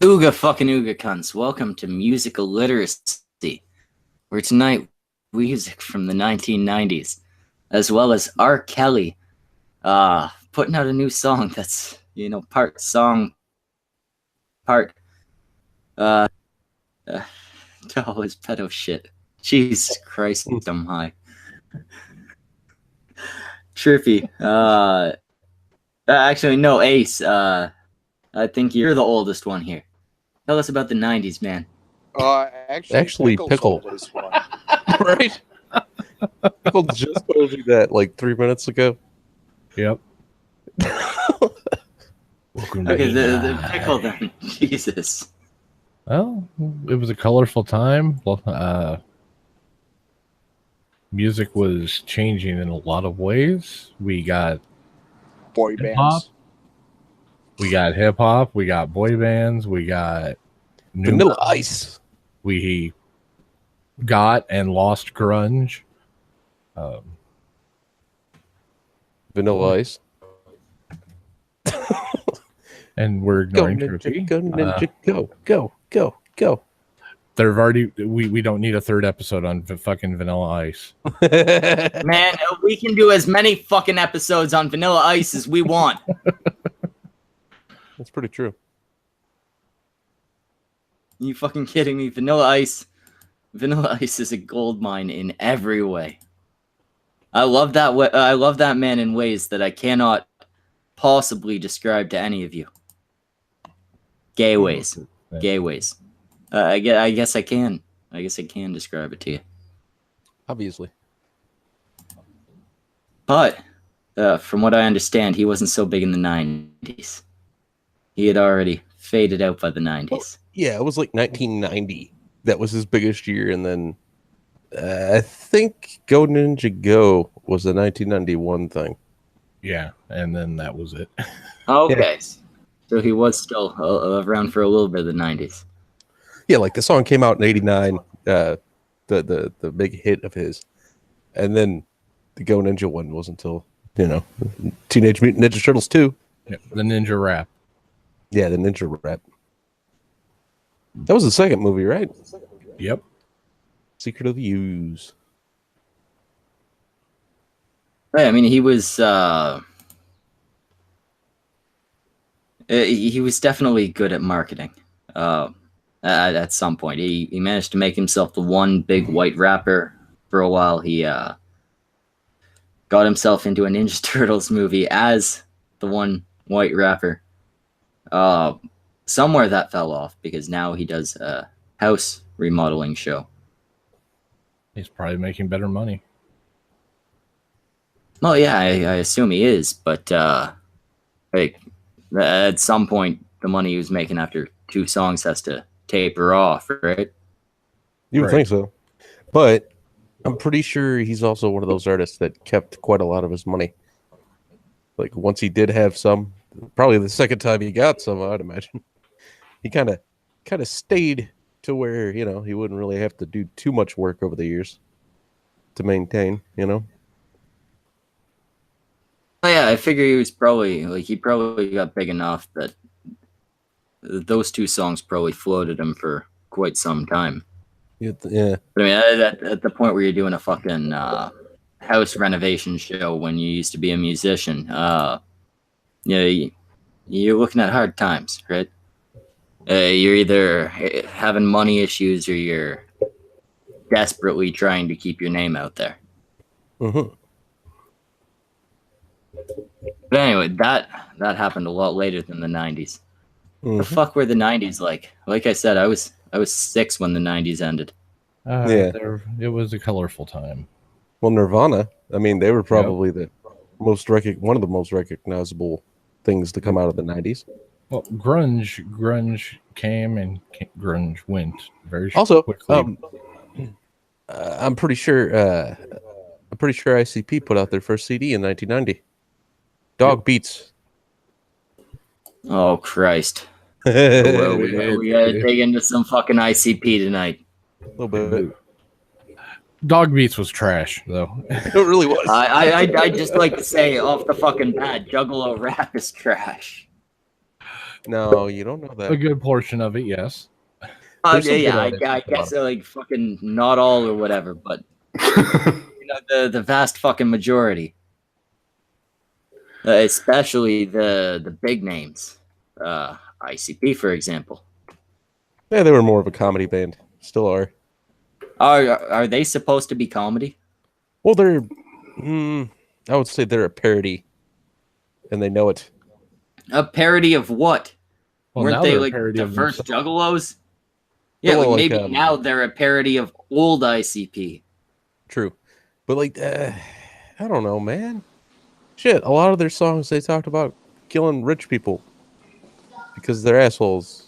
Ooga fucking ooga cunts. Welcome to Musicaliteracy, where tonight music from the 1990s, as well as R. Kelly, putting out a new song that's, part song, part, uh, all his pedo shit. Jesus Christ, I'm high. Trippy. Actually, no, Ace, I think you're the oldest one here. Tell us about the 90s, man. Actually, Pickle. Right? Pickle just told you that like 3 minutes ago. Yep. Okay, the Pickle then. Jesus. Well, it was a colorful time. Music was changing in a lot of ways. We got boy bands. We got hip hop. We got boy bands. We got Vanilla Ice. We got and lost grunge. Vanilla Ice. And we're ignoring Trippy. Go, Ninja, go. There've already we don't need a third episode on fucking Vanilla Ice. Man, we can do as many fucking episodes on Vanilla Ice as we want. That's pretty true. You fucking kidding me? Vanilla Ice is a gold mine in every way. I love that. I love that man in ways that I cannot possibly describe to any of you. Gay ways. I guess I can. I guess I can describe it to you. Obviously. But from what I understand, he wasn't so big in the 90s. He had already faded out by the 90s. Well, yeah, it was like 1990. That was his biggest year. And then I think Go Ninja Go was a 1991 thing. Yeah, and then that was it. Okay. Yeah. So he was still around for a little bit of the 90s. Yeah, like the song came out in 89, the big hit of his. And then the Go Ninja one wasn't until, Teenage Mutant Ninja Turtles 2. Yeah, the Ninja Rap. Yeah, the Ninja Rap. That was the second movie, right? Yep. Secret of the Ooze. Right, I mean, he was definitely good at marketing. At some point, he managed to make himself the one big white rapper for a while. He got himself into a Ninja Turtles movie as the one white rapper. Somewhere that fell off because now he does a house remodeling show. He's probably making better money. Well, yeah, I assume he is, but at some point, the money he was making after 2 songs has to taper off, right? You would think so. But I'm pretty sure he's also one of those artists that kept quite a lot of his money. Like, once he did have some, probably the second time he got some, I'd imagine, he kind of stayed to where, he wouldn't really have to do too much work over the years to maintain, Oh, yeah, I figure he probably got big enough that those 2 songs probably floated him for quite some time. Yeah. But I mean, at the point where you're doing a fucking house renovation show when you used to be a musician, you're looking at hard times, right? You're either having money issues or you're desperately trying to keep your name out there. Mm-hmm. But anyway, that happened a lot later than the 90s. Mm-hmm. The fuck were the 90s like? Like I said, I was 6 when the 90s ended. It was a colorful time. Well, Nirvana, I mean, they were probably one of the most recognizable things to come out of the 90s. Well, grunge came and grunge went very also quickly. I'm pretty sure ICP put out their first CD in 1990. Dog Beats. Oh Christ! we gotta dig into some fucking ICP tonight. A little bit. Dog Beats was trash, though. It really was. I just like to say off the fucking bat, Juggalo rap is trash. No, you don't know A that. good portion of it, yes. There's some good I artists guess about like fucking not all or whatever, but the vast fucking majority, especially the big names, ICP for example. Yeah, they were more of a comedy band. Still are. Are they supposed to be comedy? Well, they're. I would say they're a parody, and they know it. A parody of what? Well, Weren't now they they're a like parody the of first themselves. Juggalos? Yeah, Well, like like, maybe now they're a parody of old ICP. True, but like, I don't know, man. Shit, a lot of their songs they talked about killing rich people because they're assholes.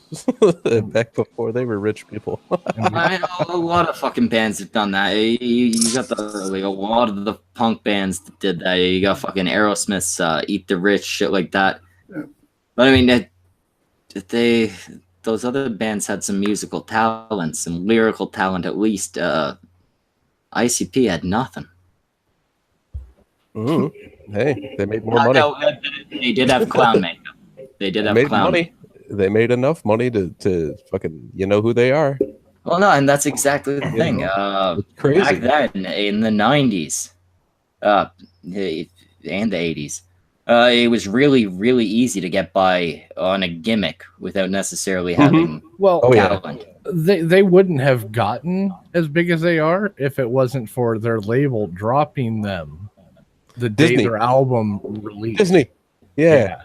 Back before they were rich people. I know a lot of fucking bands have done that. You got like a lot of the punk bands that did that. You got fucking Aerosmith's "Eat the Rich" shit like that. But I mean, those other bands had some musical talent, some lyrical talent at least. ICP had nothing. Hey, they made more money. No, they did have clown makeup. They did They have made clown money. makeup. They made enough money to fucking who they are. Well, no, and that's exactly the thing. It's crazy. Back then, in the 90s, and the 80s, it was really, really easy to get by on a gimmick without necessarily having Well, Oh, yeah. talent. they wouldn't have gotten as big as they are if it wasn't for their label dropping them the day Disney. their album released. Disney. Yeah.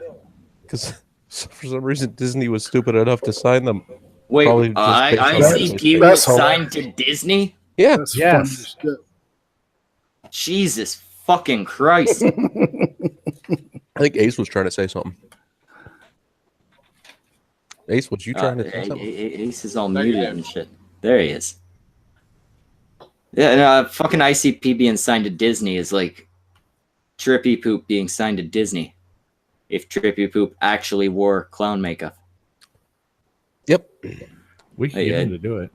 Because for some reason Disney was stupid enough to sign them. Wait, Probably just based on ICP that. was signed to Disney? Yeah. That's Yes. funny as shit. Jesus fucking Christ. I think Ace was trying to say something. Ace, was you trying to say something? Ace is all muted and shit. There he is. Yeah, no, fucking ICP being signed to Disney is like Trippy Poop being signed to Disney. If Trippy Poop actually wore clown makeup. Yep. We can get him to do it.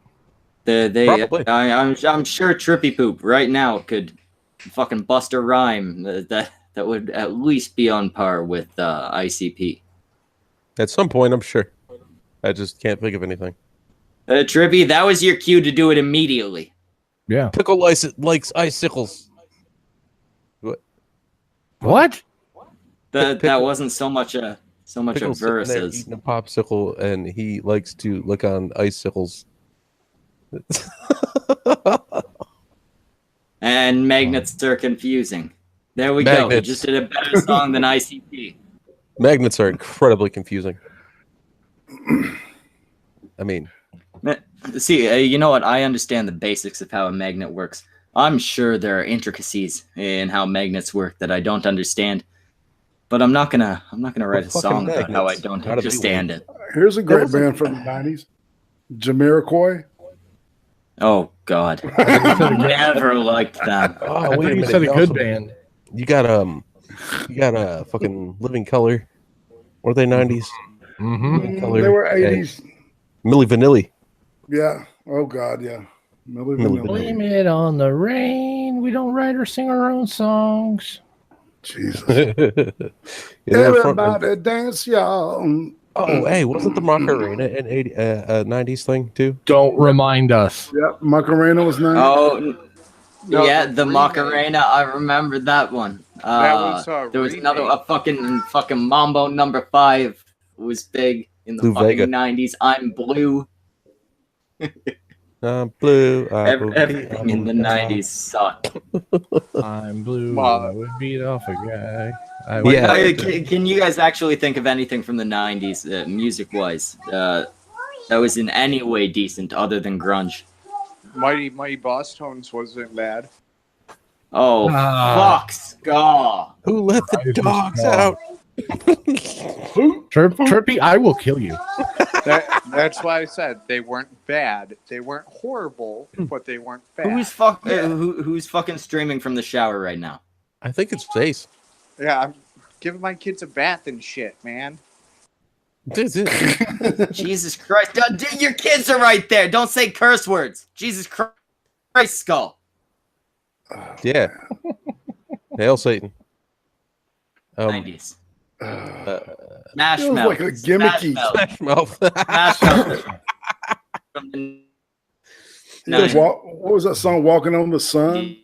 Probably. I'm sure Trippy Poop right now could fucking bust a rhyme that would at least be on par with ICP. At some point, I'm sure. I just can't think of anything. Trippy, that was your cue to do it immediately. Yeah. Pickle likes icicles. What? That wasn't so much a Pickle's verse sitting there as eating a popsicle, and he likes to lick on icicles. and magnets are confusing. There we go. We Magnets. just did a better song than ICP. Magnets are incredibly confusing. I mean, See, you know what? I understand the basics of how a magnet works. I'm sure there are intricacies in how magnets work that I don't understand. But I'm not gonna write a fucking song about how I magnets? don't How do they understand it. Here's a great band from the 90s. Jamiroquai. Oh God, I never liked them. oh I wait thought a you minute. said a you good also- band. You got a fucking Living Color. Were they 90s? Mm-hmm. Color. They were Yeah. 80s. Milli Vanilli. Yeah. Oh, God, yeah. Milli Milli Vanilli. Blame it on the rain. We don't write or sing our own songs. Jesus. Everybody. Everybody dance, y'all. Oh, hey, wasn't the Macarena an 90s thing too? Don't remind us. Yep. Macarena was 90s. Oh No, yeah, the the remake. Macarena. I remember that one. That was There was another remake. a fucking Mambo number 5 was big in the Blue fucking Vega. 90s. I'm Blue. I'm blue. Everything in the 90s sucked. I'm blue. Wow. I would beat off a guy. Yeah. Can you guys actually think of anything from the 90s, music-wise, that was in any way decent other than grunge? Mighty Boss Tones wasn't bad. Oh, fuck, ska. Who let the Rising dogs Star. out? Trippy, I will kill you. That's why I said they weren't bad. They weren't horrible, but they weren't bad. Who's fucking streaming from the shower right now? I think it's Face. Yeah, I'm giving my kids a bath and shit, man. Jesus Christ. Your kids are right there. Don't say curse words. Jesus Christ, Skull. Yeah. Hail Satan. 90s. Smash it was Mouth. like a gimmicky. Smash Mouth. Smash Mouth. Smash Mouth. From the What was that song? Walking on the Sun.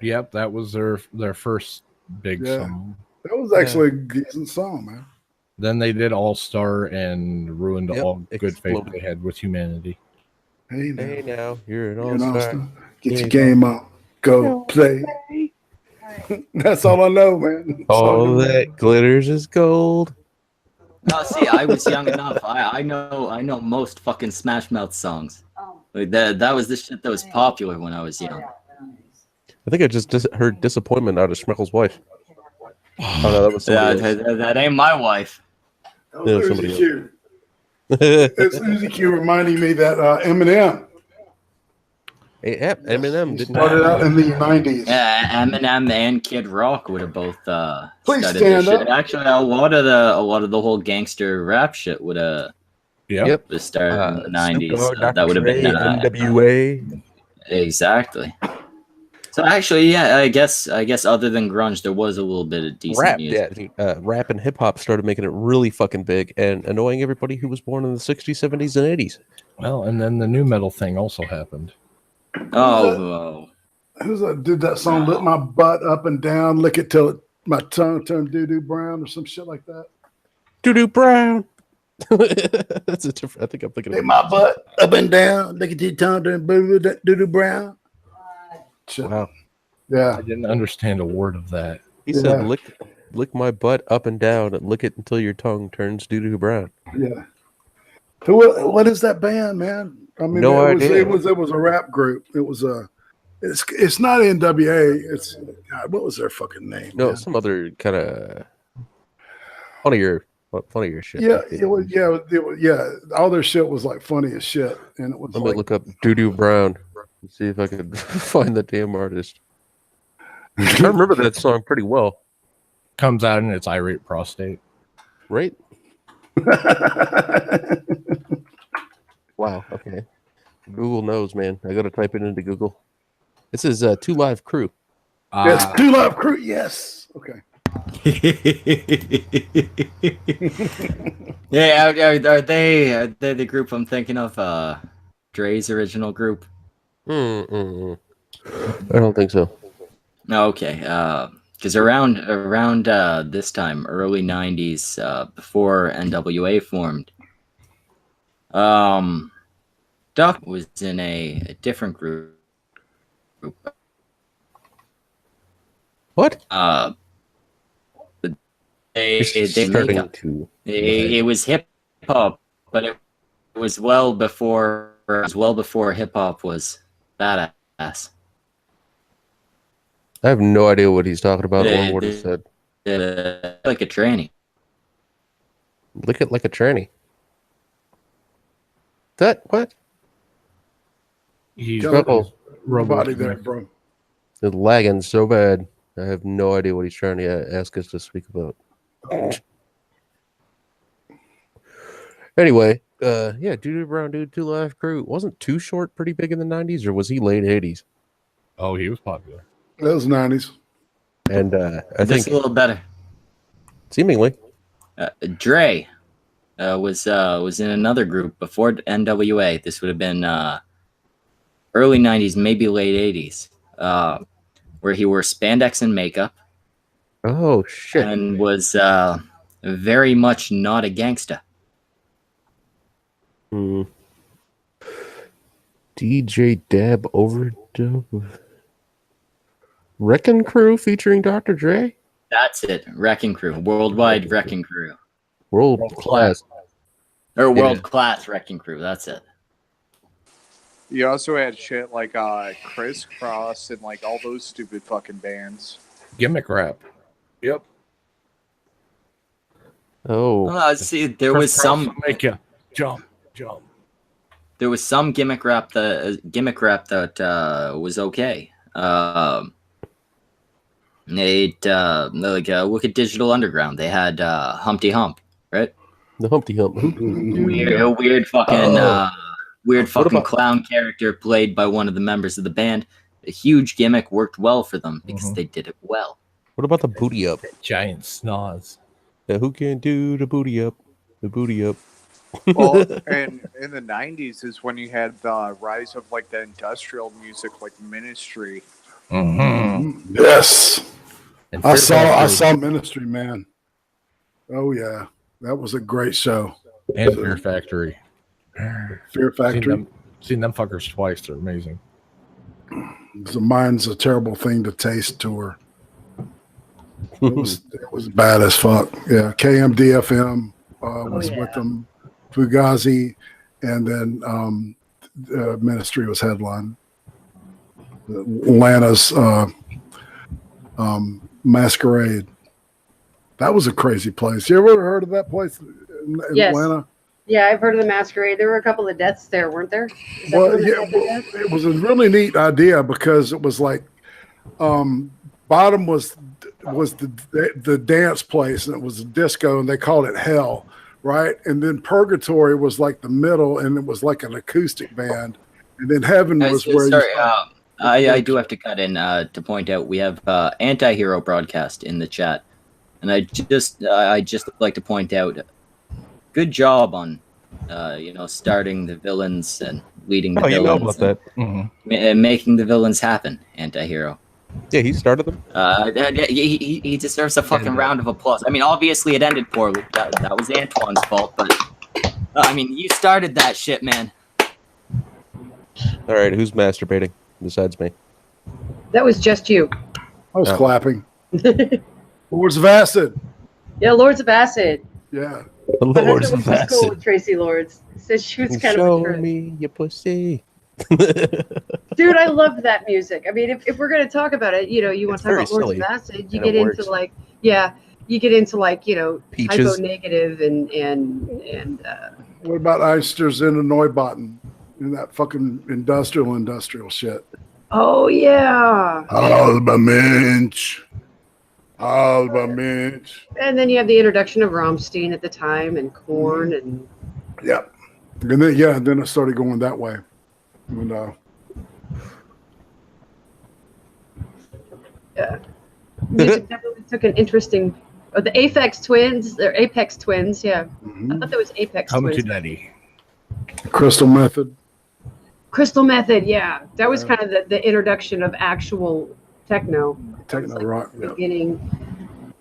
Yep, that was their first big song. That was actually a decent song, man. Then they did All Star and ruined all good faith Exploded. they had with humanity. Hey now, you're an you know, all-star. get your game out. Go play. That's all I know, man. All that glitters is gold. No, see, I was young enough. I know most fucking Smash Mouth songs. Like that was the shit that was popular when I was young. I think I just heard disappointment out of Schmeichel's wife. Oh no, that was somebody else. That ain't my wife. That Yeah, was somebody Uzi Q. It's Uzi Q reminding me that Eminem Hey, Eminem didn't started out in the 90s. Yeah, Eminem and Kid Rock would have both Please started stand this shit. up. Actually, a lot of the whole gangster rap shit would have Yep. started in the Snoop 90s. Dogg, So that would have been NWA. exactly. So actually, yeah, I guess other than grunge, there was a little bit of decent Rap, music. rap and hip hop started making it really fucking big and annoying everybody who was born in the 60s, 70s, and 80s. Well, and then the new metal thing also happened. Oh, Who's that dude that song lit my butt up and down, lick it till my tongue turned doo-doo brown or some shit like that? Doo-doo Brown. That's a different. I think I'm thinking Lick of my butt up and down, lick it till your tongue turned doo-doo brown. Shit. Wow. Yeah. I didn't understand a word of that. He said, lick my butt up and down and lick it until your tongue turns doo-doo brown. Yeah. What is that band, man? I mean, No it idea. was a rap group. It was it's not NWA. It's God, what was their fucking name? No, man? some other kind of funnier shit. Yeah, it was. Yeah. All their shit was like funny as shit, and it was Let me like, look up Doo-Doo Brown and see if I can find the damn artist. I remember that song pretty well, Comes out in its irate prostate. right? Wow. Okay. Google knows, man. I got to type it into Google. This is Two Live Crew. Yes, Two Live Crew. Yes. Okay. yeah. Are they the group I'm thinking of? Dre's original group. I don't think so. Okay. Because around this time, early '90s, before NWA formed, Duck was in a different group. What? They Starting make up. to. It was hip hop, but it was well before hip hop was badass. I have no idea what he's talking about or what he said. Like a tranny. Lick it like a tranny. That what? He's Schmeichel's Body there, bro. is lagging so bad. I have no idea what he's trying to ask us to speak about. Anyway, yeah, Doo-Doo Brown, dude, Two Live Crew. Wasn't Too Short pretty big in the 90s, or was he late 80s? Oh, he was popular. That was 90s. And I Just think a little better. seemingly. Dre was in another group before NWA. This would have been early '90s, maybe late '80s, where he wore spandex and makeup Oh shit! and was very much not a gangsta. DJ Dab Overdub. Wrecking Crew featuring Dr. Dre. That's it. Wrecking Crew, worldwide Wrecking Crew, World class. or world class Wrecking Crew. That's it. You also had shit like Criss Cross and like all those stupid fucking bands. Gimmick rap. Yep. Oh, See, there was some make you jump. there was some gimmick rap that was okay. Look at Digital Underground. They had Humpty Hump, right? the Humpty Hump. Weird fucking clown character played by one of the members of the band. A huge gimmick, worked well for them because they did it well. What about the Booty Up? Giant snaz. Who can do the booty up? The booty up. Well, and in the '90s is when you had the rise of like the industrial music, like Ministry. Mm-hmm. Yes. And I Fear Factory saw Ministry, man. Oh yeah. That was a great show. and Fear Factory. Fear Factory. Seen them fuckers twice. They're amazing. The Mind's a Terrible Thing to Taste tour. It was bad as fuck. Yeah. KMDFM was with them. Fugazi, and then Ministry was headline. Atlanta's Masquerade. That was a crazy place. You ever heard of that place in Yes. Atlanta? Yeah, I've heard of the Masquerade. There were a couple of deaths there, weren't there? Is that Well, the one that yeah, had the death? it was a really neat idea because it was like bottom was the dance place, and it was a disco, and they called it Hell, right? And then Purgatory was like the middle, and it was like an acoustic band, and then Heaven was where. Sorry, I do have to cut in to point out we have Anti-Hero broadcast in the chat, and I just like to point out, good job on starting the villains and leading the Oh, you know villains about that. Mm-hmm. making the villains happen. Anti-Hero. Yeah, he started them. He deserves a fucking round of applause. I mean, obviously it ended poorly. That was Antoine's fault, but I mean, you started that shit, man. All right, who's masturbating besides me? That was just you. I was clapping. Lords of Acid. Yeah, Lords of Acid. Yeah. The My Lords husband of went to school Acid. with Tracy Lords. Says she was kind Show of a trip. me your pussy. Dude, I loved that music. I mean, if we're gonna talk about it, you want It's to talk very about Lords silly, of Acid, you and get it into works. you get into Peaches. hypo negative and What about Eister's in a Neubauten? In that fucking industrial shit. oh yeah. Alba Mensch. And then you have the introduction of Rammstein at the time and Korn and Yep. And then I started going that way. And, music definitely took an interesting. Oh, the Apex Twins, they're Apex Twins, yeah. I thought that was Apex Come Twins. to Daddy. Crystal Method. Crystal Method, yeah. That was kind of the introduction of actual techno. Techno rock. The Yeah. beginning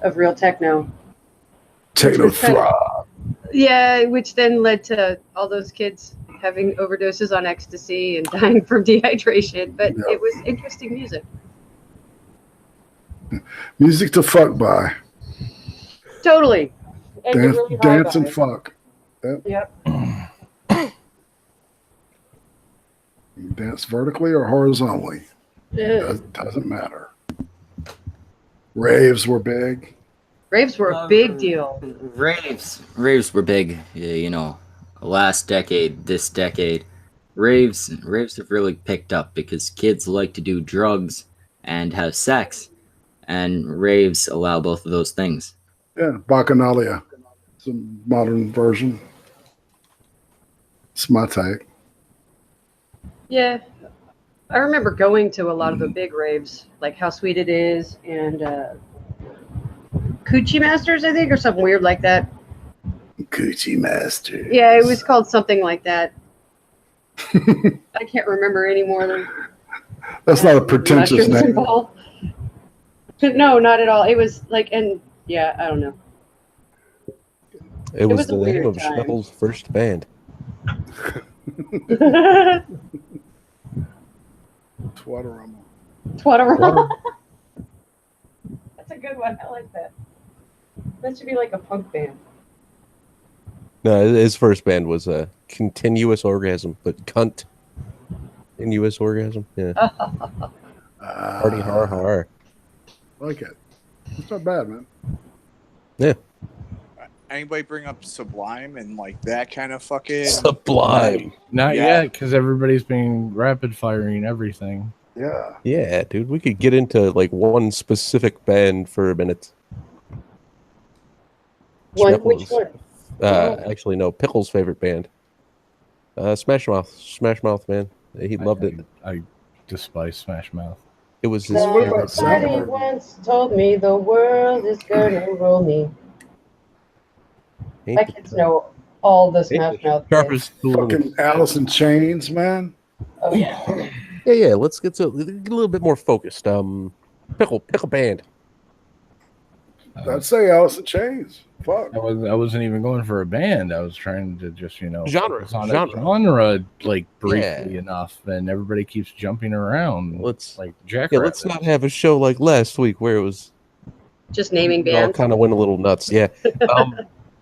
of real techno. Techno was kind of- throb. Yeah, which then led to all those kids having overdoses on ecstasy and dying from dehydration. But Yeah. it was interesting music. Music to fuck by. Totally. And you're really high Dance by and it. fuck. Yep. You dance vertically or horizontally. Yeah. Doesn't matter. Raves were big. Raves were a big deal. Raves were big. Last decade, this decade, raves have really picked up because kids like to do drugs and have sex, and raves allow both of those things. Yeah, Bacchanalia. It's a modern version. It's my take. Yeah. I remember going to a lot of the big raves, like How Sweet It Is and Coochie Masters, I think, or something weird like that. Coochie Master. Yeah, it was called something like that. I can't remember any more than That's not a pretentious mushrooms name. involved. No, not at all. It was like, and yeah, I don't know. It was was a the name weird of time. Schmeppel's first band. Twatterama. Twatterama. That's a good one. I like that. That should be like a punk band. No, his first band was a Continuous Orgasm, but cunt. Continuous Orgasm. Yeah. Party har har. Like it. It's not bad, man. Yeah. Anybody bring up Sublime and like that kind of fucking Sublime. Not Yeah. yet, because everybody's been rapid firing everything. Yeah. Yeah, dude. We could get into like one specific band for a minute. Which Schmeppel's- one? Actually, no. Pickle's favorite band. Smash Mouth. Smash Mouth, man. He loved it. I despise Smash Mouth. It was his Well, what favorite. about Somebody Soundgarden? once told me the world is gonna roll me. My kids know all the Smash Mouth hits. Sharpest tool. Fucking Alice in Chains, man. Oh yeah. Yeah. Let's get a little bit more focused. Pickle band. I'd say Alice in Chains. Fuck. I wasn't even going for a band. I was trying to just, Genre. focus on a genre like briefly Yeah. enough, and everybody keeps jumping around. Let's like Jack. Yeah, let's not have a show like last week where it was Just naming we all bands. kind of went a little nuts. Yeah.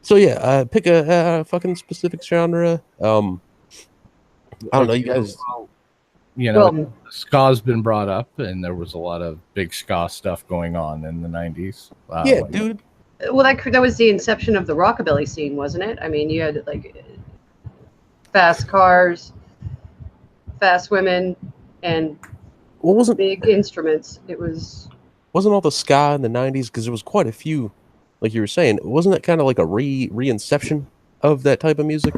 So yeah, pick a fucking specific genre. I don't know, you guys. Ska's been brought up, and there was a lot of big ska stuff going on in the 90s. Yeah, dude. Well, that was the inception of the rockabilly scene, wasn't it? I mean, you had like fast cars, fast women, and big instruments. It wasn't all the ska in the 90s, because there was quite a few, like you were saying. Wasn't that kind of like a reinception of that type of music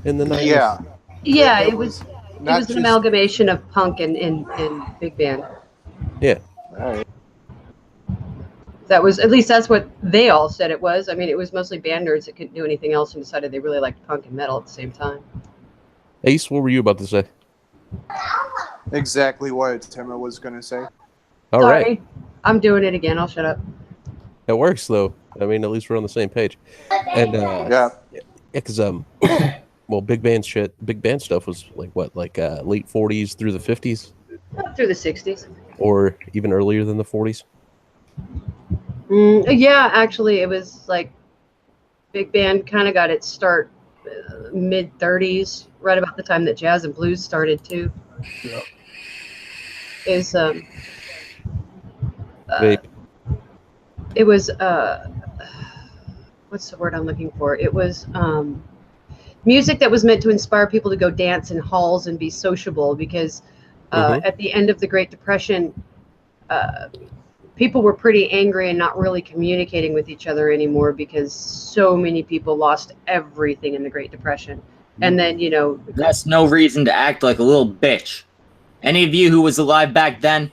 in the 90s? Yeah, it was an amalgamation of punk and big band. Yeah. All right. At least that's what they all said it was. I mean, it was mostly band nerds that couldn't do anything else and decided they really liked punk and metal at the same time. Ace, what were you about to say? Exactly what Timma was going to say. All Sorry, right. I'm doing it again. I'll shut up. It works, though. I mean, at least we're on the same page. And because well, big band stuff was like what, like late 40s through the 50s, Through the 60s. or even earlier than the 40s. Yeah, actually, it was like big band kind of got its start mid 30s, right about the time that jazz and blues started too. Yeah. It was what's the word I'm looking for? It was music that was meant to inspire people to go dance in halls and be sociable, because at the end of the Great Depression, people were pretty angry and not really communicating with each other anymore, because so many people lost everything in the Great Depression. And then, that's no reason to act like a little bitch. Any of you who was alive back then,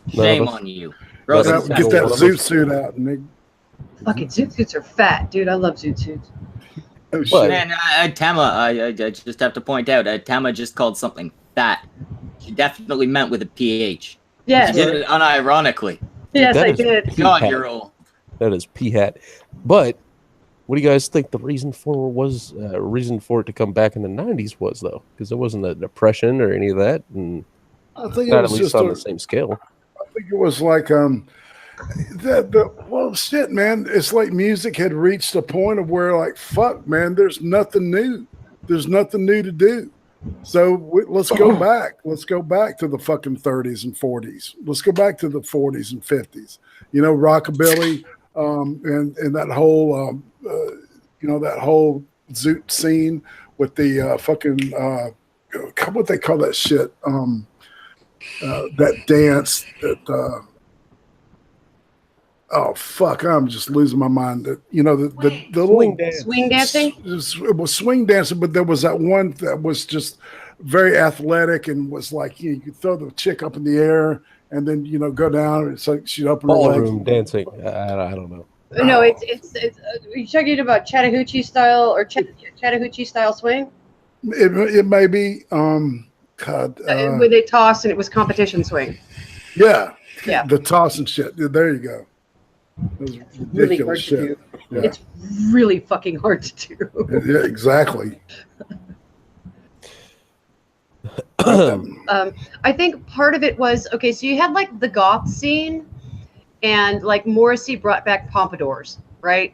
shame on you. Get that zoot suit out, Nick. Fucking zoot suits are fat, dude. I love zoot suits. Oh, shit. Man, Tama, I just have to point out, Tama just called something fat. She definitely meant with a PH. Yes. She did it unironically. Yes, I did. God, you're old. That is P-hat. But what do you guys think the reason for it to come back in the 90s was, though? Because there wasn't a depression or any of that, and I think not it was at least just on the same scale. I think it was like well, shit, man. It's like music had reached a point of where, like, fuck, man. There's nothing new. There's nothing new to do. So let's go back. Let's go back to the fucking 30s and 40s. Let's go back to the 40s and 50s. Rockabilly, and that whole, that whole zoot scene with the fucking, what they call that shit? That dance that. Oh fuck! I'm just losing my mind. The Swing dance. Swing dancing. It was swing dancing, but there was that one that was just very athletic and was like you could throw the chick up in the air and then go down. And it's like she'd open her legs. Ballroom dancing. I don't know. No, it's you're talking about Chattahoochee style or Chattahoochee style swing. It may be. Where they toss and it was competition swing. Yeah. Yeah. The toss and shit. There you go. It was ridiculous shit. Yeah. It's really fucking hard to do. Yeah, exactly. I think part of it was, okay, so you had like the goth scene, and like Morrissey brought back pompadours, right?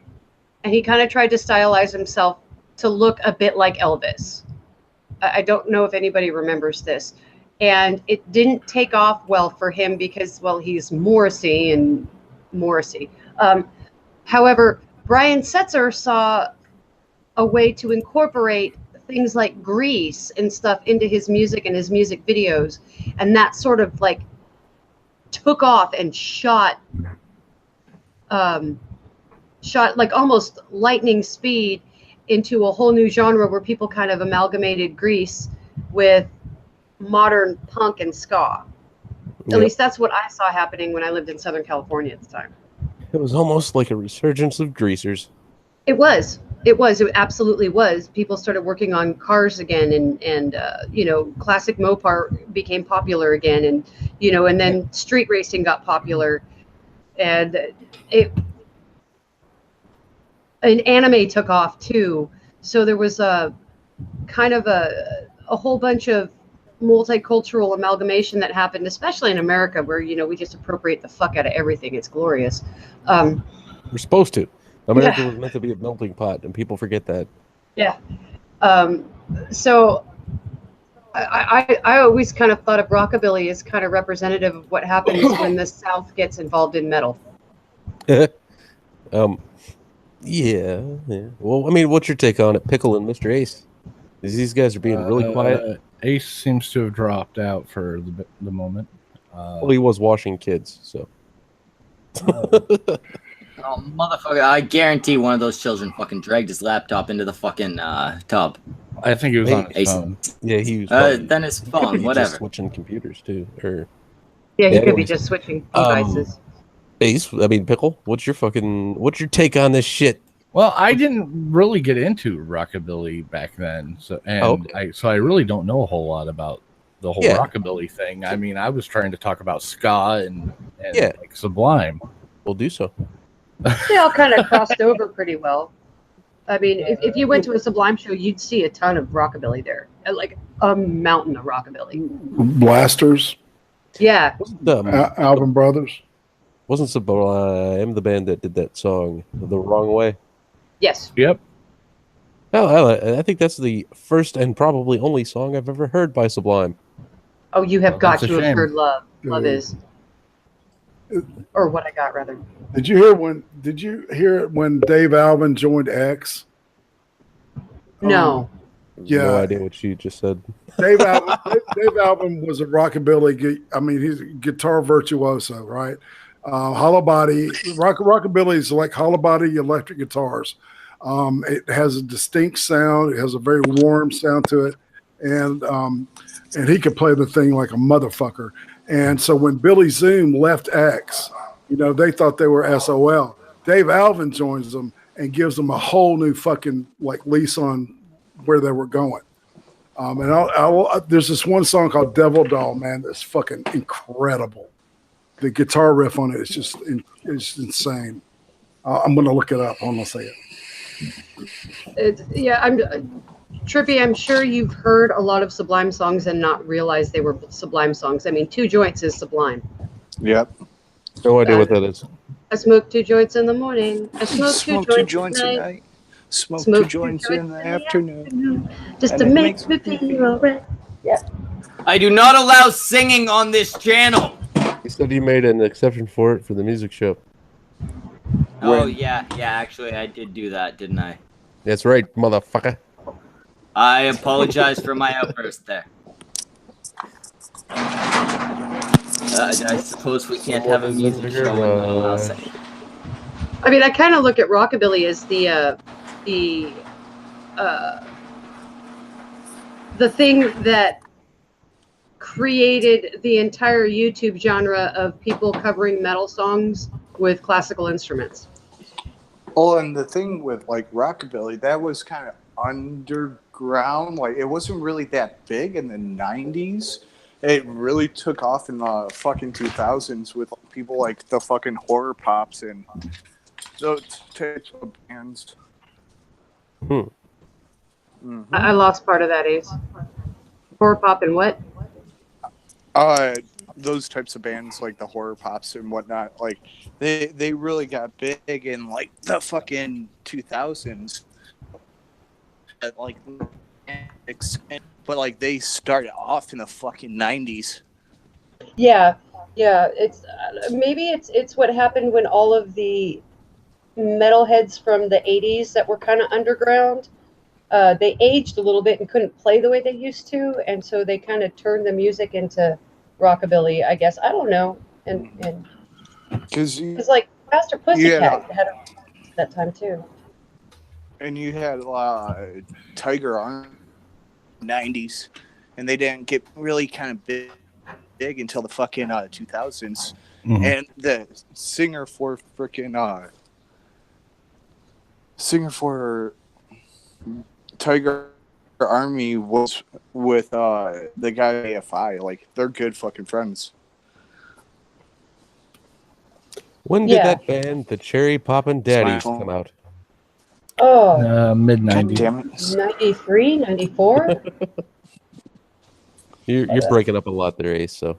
And he kind of tried to stylize himself to look a bit like Elvis. I don't know if anybody remembers this. And it didn't take off well for him because, well, he's Morrissey and Morrissey. However, Brian Setzer saw a way to incorporate things like Grease and stuff into his music and his music videos. And that sort of like took off and shot like almost lightning speed into a whole new genre where people kind of amalgamated Grease with modern punk and ska. At least that's what I saw happening when I lived in Southern California at the time. It was almost like a resurgence of greasers. It was. It was. It absolutely was. People started working on cars again, and classic Mopar became popular again, and and then street racing got popular, and anime took off too. So there was a kind of a whole bunch of multicultural amalgamation that happened, especially in America, where we just appropriate the fuck out of everything. It's glorious. We're supposed to. America was meant to be a melting pot, and people forget that. Yeah. So I always kind of thought of rockabilly as kind of representative of what happens when the South gets involved in metal. Yeah. Well, I mean, what's your take on it, Pickle and Mr. Ace? These guys are being really quiet. Ace seems to have dropped out for the moment. Well, he was washing kids, so. Oh, motherfucker, I guarantee one of those children fucking dragged his laptop into the fucking tub. I think he was on his phone. Yeah, he was. Then his phone, whatever. Just switching computers, too. He could be just switching devices. Ace, I mean, Pickle, what's your take on this shit? Well, I didn't really get into rockabilly back then, so I really don't know a whole lot about the whole rockabilly thing. I mean, I was trying to talk about ska and like Sublime. We'll do so. They all kind of crossed over pretty well. I mean, if you went to a Sublime show, you'd see a ton of rockabilly there, like a mountain of rockabilly. Blasters. Yeah. Alvin Brothers. Wasn't Sublime the band that did that song The Wrong Way? Yes. Yep. I think that's the first and probably only song I've ever heard by Sublime. Oh, you have got to have shame. heard Love. Love is. Or What I Got, rather. Did you hear it when Dave Alvin joined X? No. Yeah. No idea what you just said. Dave Alvin was a rockabilly. He's a guitar virtuoso, right? Hollow body. Rockabilly is like hollow body electric guitars. It has a distinct sound. It has a very warm sound to it, and he could play the thing like a motherfucker. And so when Billy Zoom left X, they thought they were SOL. Dave Alvin joins them and gives them a whole new fucking lease on where they were going. There's this one song called Devil Doll, man, that's fucking incredible. The guitar riff on it is just it's insane. I'm going to look it up. Hold on a second. Trippy, I'm sure you've heard a lot of Sublime songs and not realized they were Sublime songs. I mean, Two Joints is Sublime. Yep. No idea what that is. I smoke 2 joints in the morning. I smoke two joints at night. Smoke 2 joints in the afternoon. Just to make me feel alright. Yeah. I do not allow singing on this channel. You said you made an exception for it for the music show. Oh, yeah, actually, I did do that, didn't I? That's right, motherfucker. I apologize for my outburst there. I suppose we can't have a music show and not allow singing. I mean, I kind of look at rockabilly as the thing that created the entire YouTube genre of people covering metal songs with classical instruments. Well, and the thing with rockabilly, that was kind of underground. It wasn't really that big in the 90s. It really took off in the fucking 2000s with people like the fucking horror pops and those types of bands. Mm-hmm. I lost part of that, Ace. Horror pop and what? Those types of bands like the horror pops and whatnot, they really got big in the fucking 2000s. But they started off in the fucking 90s. Yeah. It's maybe it's what happened when all of the metalheads from the 80s that were kind of underground, they aged a little bit and couldn't play the way they used to, and so they kind of turned the music into rockabilly, I guess. I don't know. And because it's like Pastor Pussycat had that time too. And you had Tiger on 90s, and they didn't get really kind of big big until the fucking 2000s. And the singer for Tiger Army was with the guy AFI. Like, they're good fucking friends. When did that band, the Cherry Poppin' Daddies, come out? Oh, mid God 90s. damn it. 93, 94? You're breaking up a lot there, Ace. So.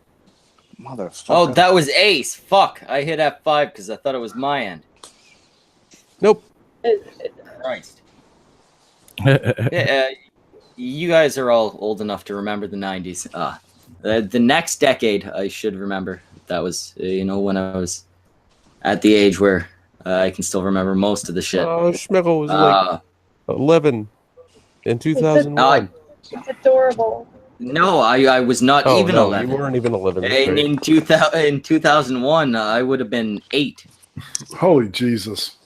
Motherfucker. Oh, that was Ace. Fuck. I hit F5 because I thought it was my end. Nope. Christ. Yeah, you guys are all old enough to remember the 90s. The next decade, I should remember. That was, when I was at the age where I can still remember most of the shit. Oh, Schmegel was like 11 in 2001. It's adorable. No, I was not even 11. You weren't even 11. In 2001, I would have been 8. Holy Jesus.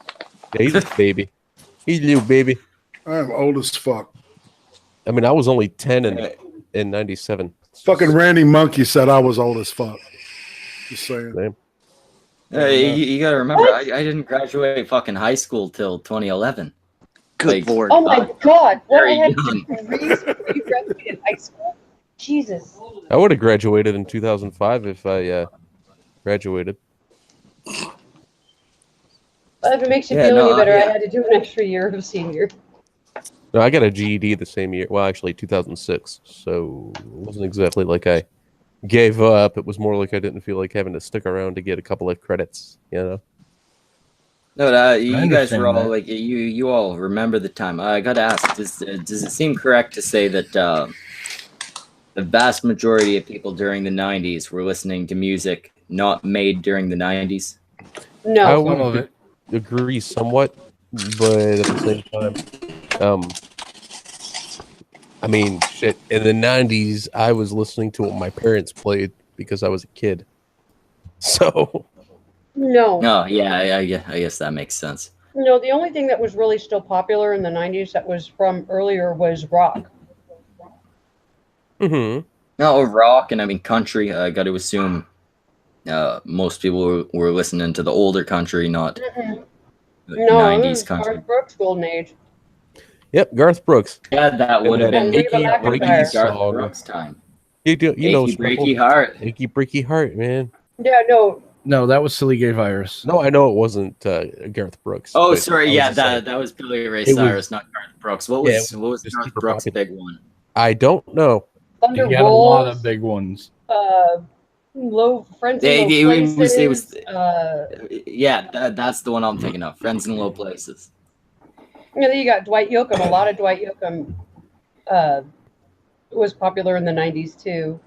Yeah, he's a baby. He's a little baby. I am old as fuck. I mean, I was only 10 in 97. Fucking Randy Monkey said I was old as fuck. Just saying. Same. You gotta remember, I didn't graduate fucking high school till 2011. Good lord. Oh my god. What, I had young. degrees before you graduated high school? Jesus. I would have graduated in 2005 if I graduated. Well, if it makes you feel any better, I had to do an extra year of senior. No, I got a GED the same year. Well, actually, 2006. So it wasn't exactly like I gave up. It was more like I didn't feel like having to stick around to get a couple of credits, No, you guys were all like, you all remember the time. I got to ask, does it seem correct to say that the vast majority of people during the 90s were listening to music not made during the 90s? No. I would agree somewhat, but at the same time, I mean, shit, in the 90s, I was listening to what my parents played because I was a kid. So... No. No, yeah, I guess that makes sense. No, the only thing that was really still popular in the 90s that was from earlier was rock. Mm-hmm. No, rock and I mean country. I got to assume most people were listening to the older country, not the 90s country. Garth Brooks' golden age. Yep, Garth Brooks. Yeah, that would have been Garth Brooks' time. You know, Breaky Heart. Achy Breaky Heart, man. Yeah, no. No, that was Silly Gay Virus. No, I know it wasn't Garth Brooks. Oh, sorry, yeah, that was Billy Ray Cyrus, not Garth Brooks. What was Garth Brooks' big one? I don't know. Thunder He had a lot of big ones. Low Friends in Low Places. That's the one I'm thinking of. Friends in Low Places. Yeah, then you got Dwight Yoakam. A lot of Dwight Yoakam was popular in the 90s too.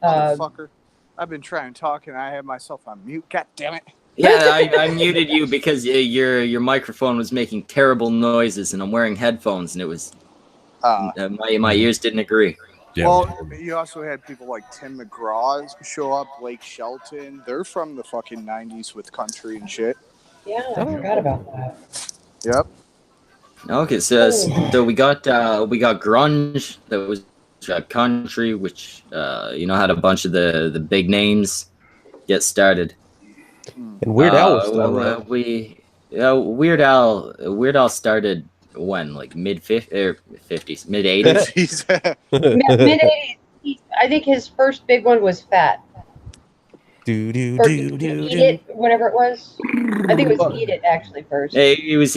Motherfucker. I've been trying to talk and I have myself on mute. God damn it. Yeah, I muted you because your microphone was making terrible noises and I'm wearing headphones and it was my ears didn't agree. Yeah. Well, you also had people like Tim McGraw show up, Blake Shelton. They're from the fucking 90s with country and shit. Yeah, I forgot about that. Yep. Okay, so we got grunge that was country, which had a bunch of the big names get started. And Weird Al was still around. Weird Al started when, like mid 50s, mid 80s. Mid 80s. I think his first big one was Fat. Eat It, whatever it was. I think it was Eat It actually first. It was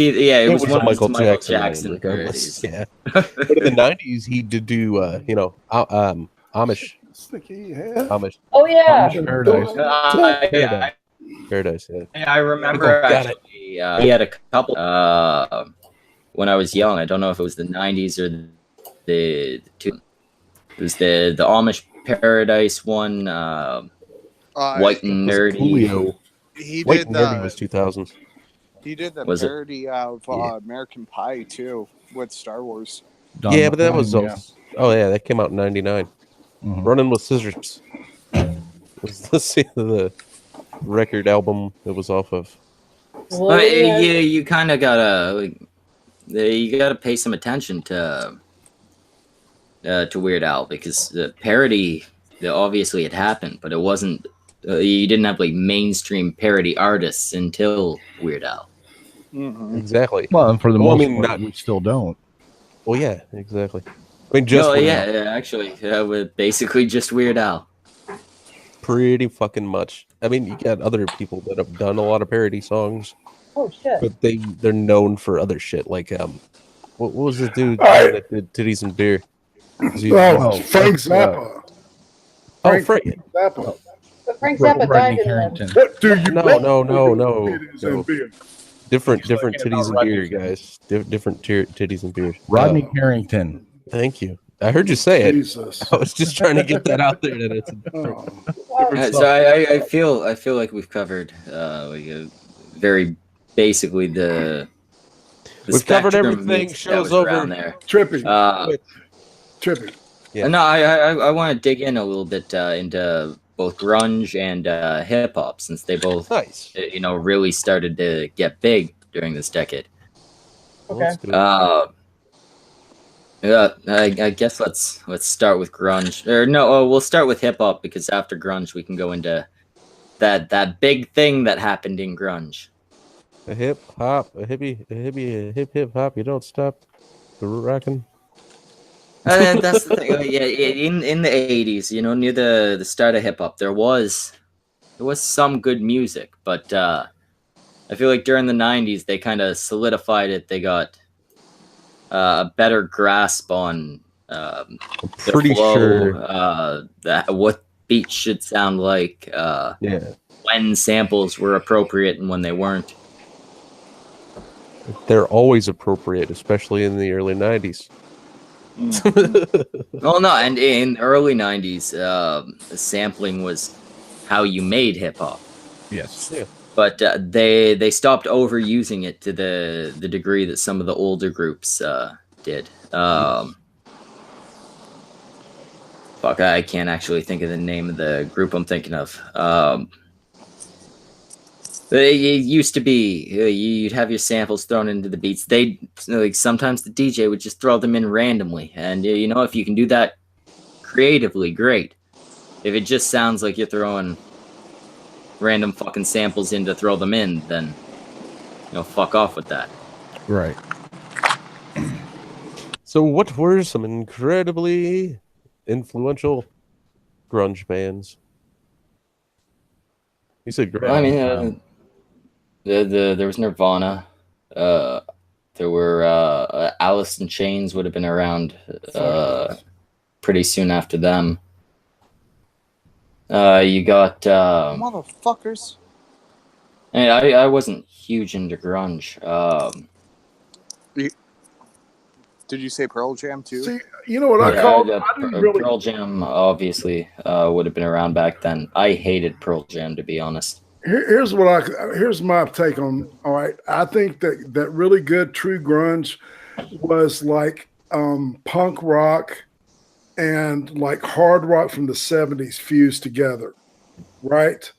one Michael of Jackson. regardless. Yeah. But in the 90s, he did do Amish. Amish. Oh yeah. Paradise. Paradise. Yeah. I remember actually. He had a couple when I was young. I don't know if it was the 90s or the two. It was the Amish Paradise one. White and Nerdy. White and Nerdy was 2000s. He did the parody of American Pie too with Star Wars. But that was that came out in '99. Mm-hmm. Running with Scissors. Let's see the record album it was off of. You kind of gotta pay some attention to Weird Al because the parody obviously it happened, but it wasn't. You didn't have like mainstream parody artists until Weird Al. Mm-hmm. Exactly. Well, and for the most part, we still don't. Well, yeah, exactly. I mean, just yeah, actually, with basically just Weird Al. Pretty fucking much. I mean, you got other people that have done a lot of parody songs. Oh shit! But they're known for other shit. Like what was the dude that did Titties and Beer? Frank Zappa. Frank Zappa. But Frank Zappa died in Carrington. What do you No. Different He's Titties and Beer, guys. Different Titties and Beer. Rodney Carrington. Thank you. I heard you say it. Jesus. I was just trying to get that out there. That it's So I feel like we've covered very basically we've covered everything. Shows over there. Trippy. Yeah. No, I want to dig in a little bit into both grunge and hip hop, since they both really started to get big during this decade. Okay. I guess let's start with grunge. Or no, we'll start with hip hop, because after grunge we can go into that big thing that happened in grunge. A hip hop, a hip hop. You don't stop the rocking. And that's the thing. Yeah, in the 80s, near the start of hip hop, there was some good music, but I feel like during the 90s they kind of solidified it. They got a better grasp on I'm pretty sure what beats should sound like, when samples were appropriate and when they weren't. They're always appropriate, especially in the early 90s. Well, no, and in the early 90s, sampling was how you made hip hop. Yes. Yeah. But they stopped overusing it to the degree that some of the older groups did. Fuck, I can't actually think of the name of the group I'm thinking of. It used to be you'd have your samples thrown into the beats. Sometimes the DJ would just throw them in randomly, and if you can do that creatively, great. If it just sounds like you're throwing random fucking samples in to throw them in, then fuck off with that. Right. So what were some incredibly influential grunge bands? You said grunge. I mean, there was Nirvana. There were Alice in Chains would have been around pretty soon after them. You got motherfuckers. I wasn't huge into grunge. Did you say Pearl Jam too? See, you know what I called? Pearl Jam obviously would have been around back then. I hated Pearl Jam, to be honest. Here's my take on. All right, I think that really good true grunge was like punk rock and like hard rock from the 70s fused together, right?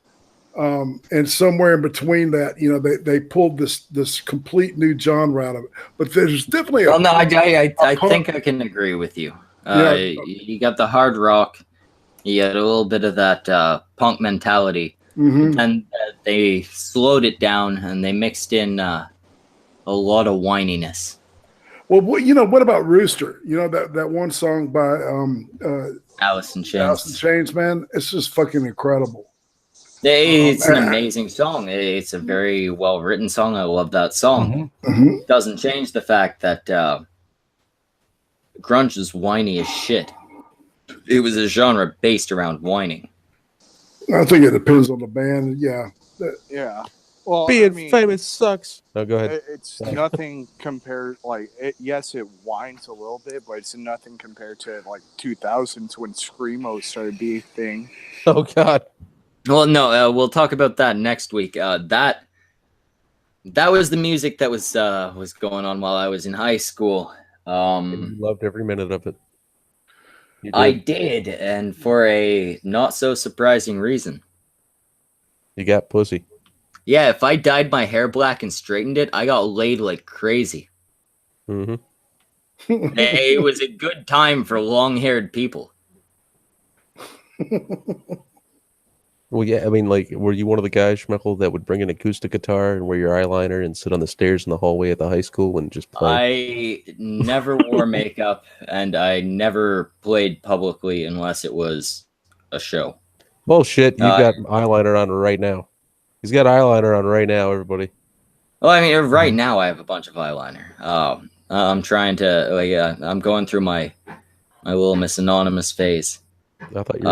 And somewhere in between that, they pulled this complete new genre out of it. But there's definitely I think I can agree with you. You got the hard rock, you got a little bit of that punk mentality. Mm-hmm. And they slowed it down and they mixed in a lot of whininess. Well, what about Rooster? That one song by Alice in Chains. Alice in Chains, man, it's just fucking incredible. It's an amazing song. It's a very well written song. I love that song. Mm-hmm. Doesn't change the fact that grunge is whiny as shit. It was a genre based around whining. I think it depends on the band. Yeah. Yeah. Well, being famous sucks. No, go ahead. It's nothing compared. Yes, it whines a little bit, but it's nothing compared to 2000s when screamo started being a thing. Oh God. Well, no, we'll talk about that next week. That was the music that was going on while I was in high school. You loved every minute of it. I did, and for a not so surprising reason. You got pussy. Yeah, if I dyed my hair black and straightened it, I got laid like crazy. Mm-hmm. It was a good time for long-haired people. Well, yeah, I mean, like, were you one of the guys, Schmeichel, that would bring an acoustic guitar and wear your eyeliner and sit on the stairs in the hallway at the high school and just play? I never wore makeup, and I never played publicly unless it was a show. Well, shit, you got eyeliner on right now. He's got eyeliner on right now, everybody. Well, I mean, right now I have a bunch of eyeliner. I'm trying to, I'm going through my little Miss Anonymous phase. I thought you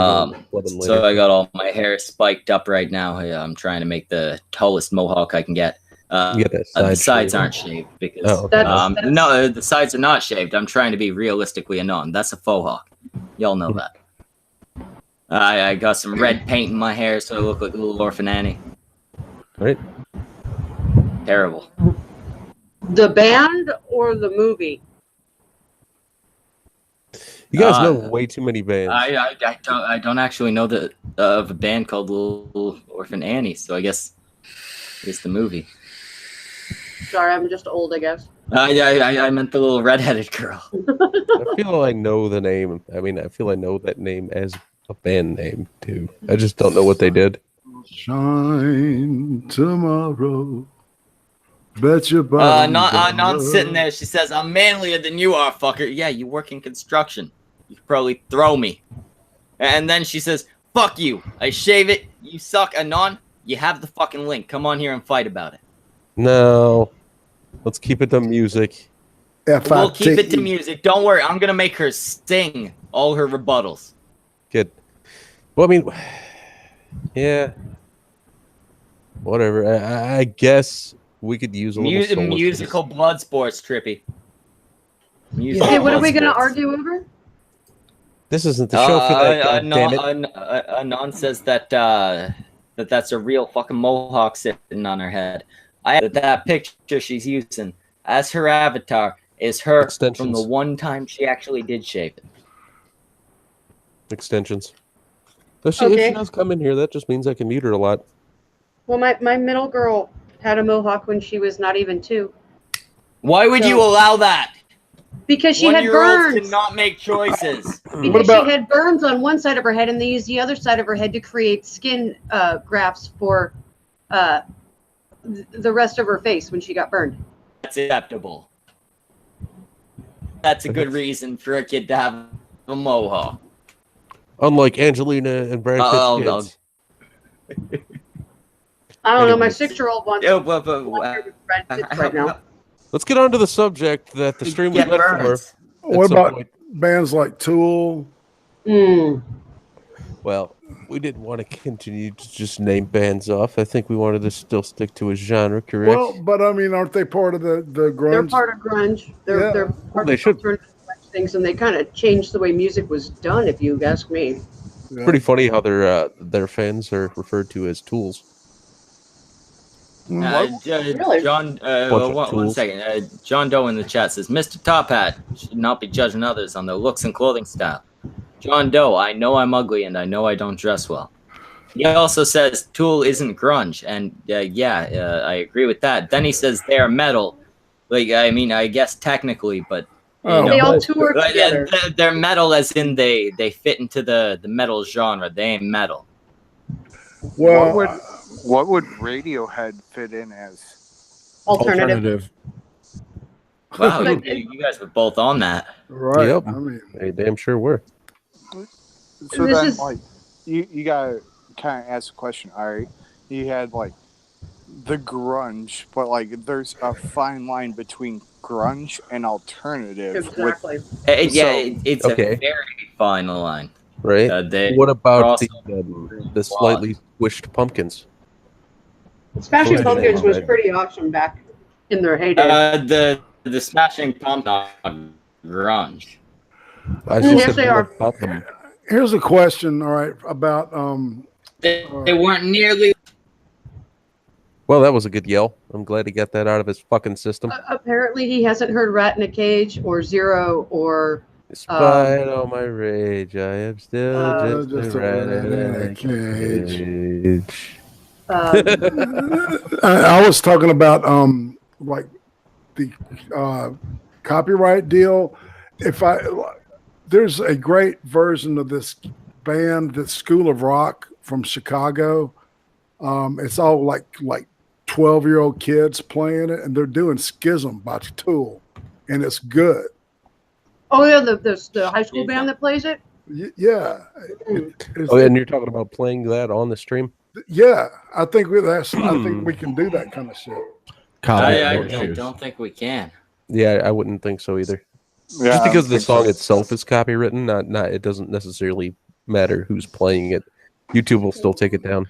were so I got all my hair spiked up right now. I'm trying to make the tallest mohawk I can get. The sides aren't shaved because no, the sides are not shaved. I'm trying to be realistically anon. That's a faux hawk. Y'all know that. I got some red paint in my hair so I look like a little orphan Annie. Right. Terrible. The band or the movie? You guys know way too many bands. I don't actually know of a band called Little Orphan Annie, so I guess it's the movie. Sorry, I'm just old, I guess. I meant the little redheaded girl. I feel I know the name. I mean, I feel I know that name as a band name too. I just don't know what they did. Shine tomorrow. Bet your body. Not sitting there. She says, "I'm manlier than you are, fucker." Yeah, you work in construction. You could probably throw me. And then she says, "Fuck you. I shave it. You suck, Anon. You have the fucking link. Come on here and fight about it." No. Let's keep it to music. We'll keep it to music. Don't worry. I'm going to make her sing all her rebuttals. Good. Well, I mean, yeah. Whatever. I guess we could use a little musical blood sports, Trippy. Okay, what are we going to argue over? This isn't the show for that. Anon says that that's a real fucking mohawk sitting on her head. That picture she's using as her avatar is her from the one time she actually did shave it. Extensions. So if she does come in here, that just means I can mute her a lot. Well, my middle girl had a mohawk when she was not even 2. Why would you allow that? Because she had burns. Cannot make choices. Because she had burns on one side of her head, and they used the other side of her head to create skin grafts for the rest of her face when she got burned. That's acceptable. That's a good reason for a kid to have a mohawk. Unlike Angelina and Brad Pitt's kids. I don't know. My 6-year-old wants right now. Let's get on to the subject that the stream was meant for. What about bands like Tool? Well, we didn't want to continue to just name bands off. I think we wanted to still stick to a genre, correct? Well, but I mean, aren't they part of the grunge? They're part of grunge. They're part of alternative things, and they kind of changed the way music was done, if you ask me. It's pretty funny how their fans are referred to as tools. Really? John, one second. John Doe in the chat says, "Mr. Top Hat should not be judging others on their looks and clothing style." John Doe, I know I'm ugly and I know I don't dress well. He also says Tool isn't grunge, and I agree with that. Then he says they're metal. Like, I mean, I guess technically, but they all tour together. They're metal as in they fit into the metal genre. They ain't metal. Well, what would Radiohead fit in as? Alternative. Wow, you guys were both on that. Right. Yep. I mean, they damn sure were. So then, like, you gotta kind of ask a question, Ari. You had, like, the grunge, but, like, there's a fine line between grunge and alternative. Exactly. It's a very fine line. Right. What about the slightly squished pumpkins? Smashing Pumpkins was pretty awesome back in their heyday. The Smashing Pumpkins grunge. Yes, they are. Here's a question, all right, about they weren't nearly. Well, that was a good yell. I'm glad he got that out of his fucking system. Apparently, he hasn't heard "Rat in a Cage" or "Zero" or. Despite all my rage, I am still just a rat in a cage. I was talking about like the copyright deal. There's a great version of this band, the School of Rock from Chicago. It's all like 12-year-old kids playing it, and they're doing Schism by Tool, and it's good. Oh yeah, the high school band that plays it. Yeah. And you're talking about playing that on the stream? Yeah, I think we can do that kind of shit. I don't think we can. Yeah, I wouldn't think so either. Yeah, just because the song itself is copywritten, not it doesn't necessarily matter who's playing it. YouTube will still take it down.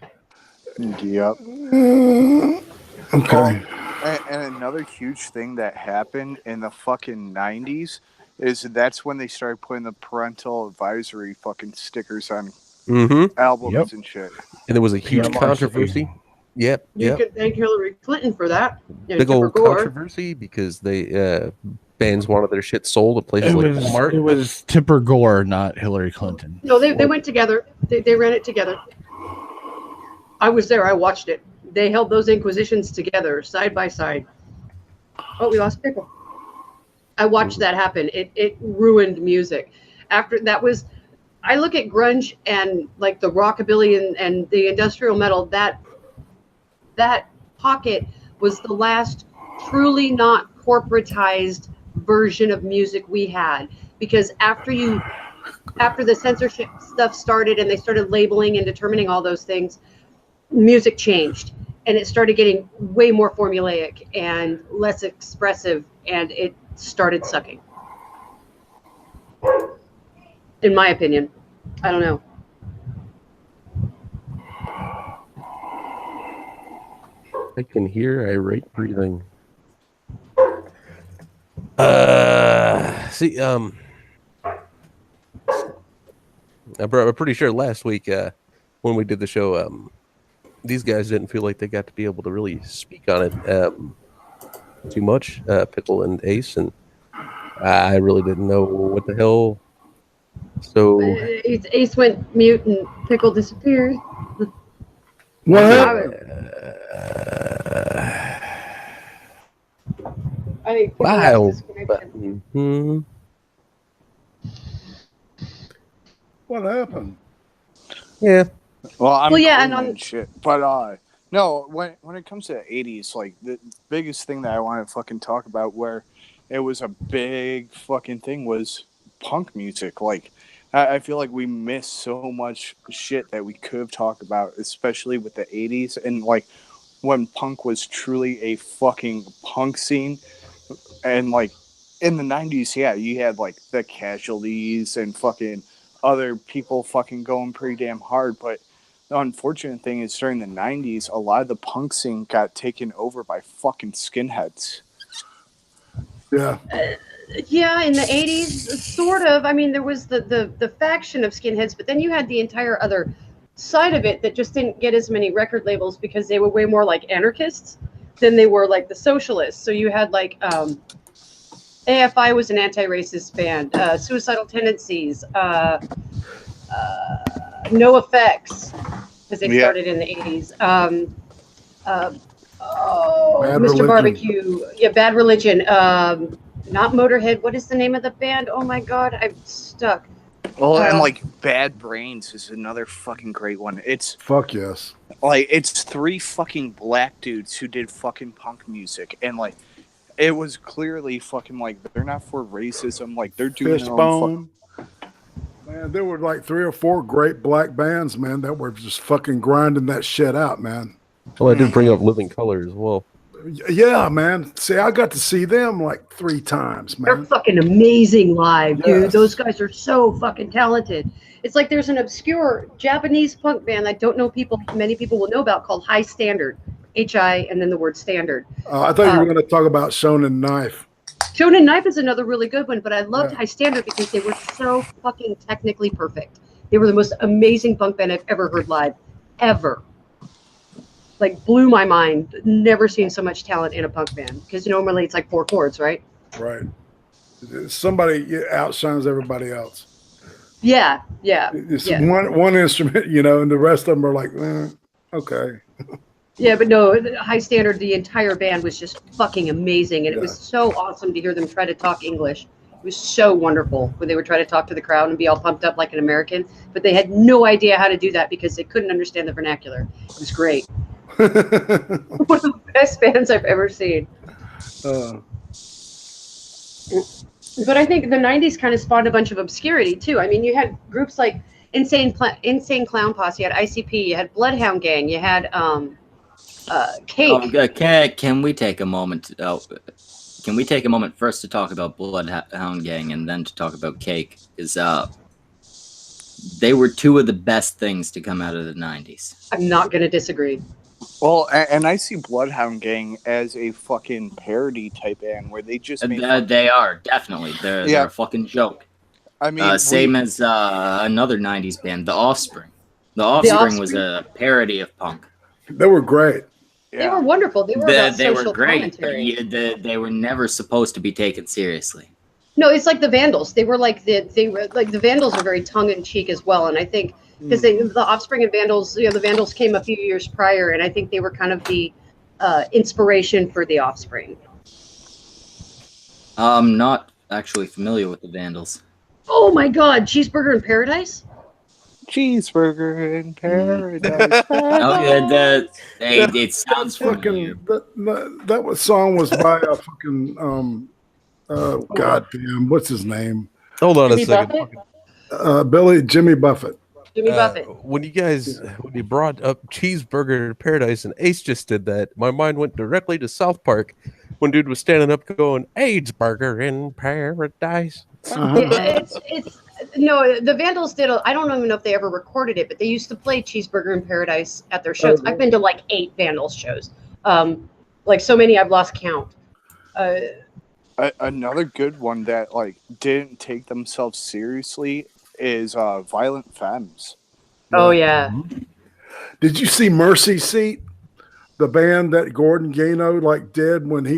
Yep. Okay. And another huge thing that happened in the fucking 90s is that's when they started putting the parental advisory fucking stickers on albums and shit. And there was a huge controversy. Yep. You could thank Hillary Clinton for that. Big old controversy because they bands wanted their shit sold at places like Walmart. It was Tipper Gore, not Hillary Clinton. No, they went together. They ran it together. I was there. I watched it. They held those inquisitions together, side by side. Oh, we lost Pickle. I watched that happen. It ruined music. After that was, I look at grunge and like the rockabilly and the industrial metal. That pocket was the last truly not corporatized version of music we had, because after the censorship stuff started and they started labeling and determining all those things, music changed and it started getting way more formulaic and less expressive, and it started sucking, in my opinion. I don't know. I can hear irate breathing. See, I'm pretty sure last week when we did the show, these guys didn't feel like they got to be able to really speak on it too much, Pickle and Ace, and I really didn't know what the hell. So Ace went mute and Pickle disappeared. What happened? I think wow. What happened? Yeah. Well, yeah, and on shit. But no, when it comes to the 80s, like the biggest thing that I want to fucking talk about, where it was a big fucking thing, was punk music. Like, I feel like we missed so much shit that we could have talked about, especially with the 80s and like when punk was truly a fucking punk scene. And like in the 90s, yeah, you had like the Casualties and fucking other people fucking going pretty damn hard. But the unfortunate thing is during the 90s, a lot of the punk scene got taken over by fucking skinheads. Yeah. Yeah, in the 80s, sort of. I mean, there was the faction of skinheads, but then you had the entire other side of it that just didn't get as many record labels because they were way more like anarchists than they were like the socialists. So you had like AFI was an anti-racist band, Suicidal Tendencies, No Effects, because they started in the 80s. Mr. Religion. Barbecue, yeah, Bad Religion. Not Motorhead. What is the name of the band? Oh my god, I'm stuck. Well, and like Bad Brains is another fucking great one. It's fuck yes. Like it's 3 fucking black dudes who did fucking punk music, and like it was clearly fucking like they're not for racism. Like they're doing their own. Man, there were like 3 or 4 great black bands, man, that were just fucking grinding that shit out, man. Well, I did bring up Living Color as well. Yeah, man. See, I got to see them like 3 times, man. They're fucking amazing live, dude. Yes. Those guys are so fucking talented. It's like there's an obscure Japanese punk band I don't know many people will know about called High Standard. H-I and then the word standard. I thought you were going to talk about Shonen Knife. Shonen Knife is another really good one, but I loved High Standard because they were so fucking technically perfect. They were the most amazing punk band I've ever heard live. Ever. Like blew my mind. Never seen so much talent in a punk band because normally it's like 4 chords, right? Right. Somebody outshines everybody else. Yeah. It's one instrument, and the rest of them are like, okay. Yeah, but no, High Standard, the entire band was just fucking amazing, and it was so awesome to hear them try to talk English. was so wonderful when they would try to talk to the crowd and be all pumped up like an American, but they had no idea how to do that because they couldn't understand the vernacular. It was great. One of the best bands I've ever seen. But I think the 90s kind of spawned a bunch of obscurity too. I mean, you had groups like Insane Clown Posse, you had ICP, you had Bloodhound Gang, you had Cake. Can we take a moment? Can we take a moment first to talk about Bloodhound Gang and then to talk about Cake? Because they were two of the best things to come out of the 90s. I'm not going to disagree. Well, and I see Bloodhound Gang as a fucking parody type band where they just they are definitely they're a fucking joke. I mean, same as another 90s band, The Offspring. The Offspring was a parody of punk. They were great. Yeah. They were wonderful. They were great. They were never supposed to be taken seriously. No, it's like the Vandals. They were like the Vandals are very tongue in cheek as well, and I think because the Offspring and Vandals, the Vandals came a few years prior, and I think they were kind of the inspiration for the Offspring. I'm not actually familiar with the Vandals. Oh my God, Cheeseburger in Paradise? Cheeseburger in Paradise. It sounds familiar. That song was by a fucking goddamn, what's his name? Hold on a second. Jimmy Buffett. Jimmy Buffett. When you brought up Cheeseburger in Paradise and Ace just did that, my mind went directly to South Park when dude was standing up going, AIDS burger in paradise. No, the Vandals did. I don't even know if they ever recorded it, but they used to play Cheeseburger in Paradise at their shows. I've been to like 8 Vandals shows, like so many I've lost count. Another good one that like didn't take themselves seriously is Violent Femmes. Oh yeah. Did you see Mercy Seat? The band that Gordon Gano did when he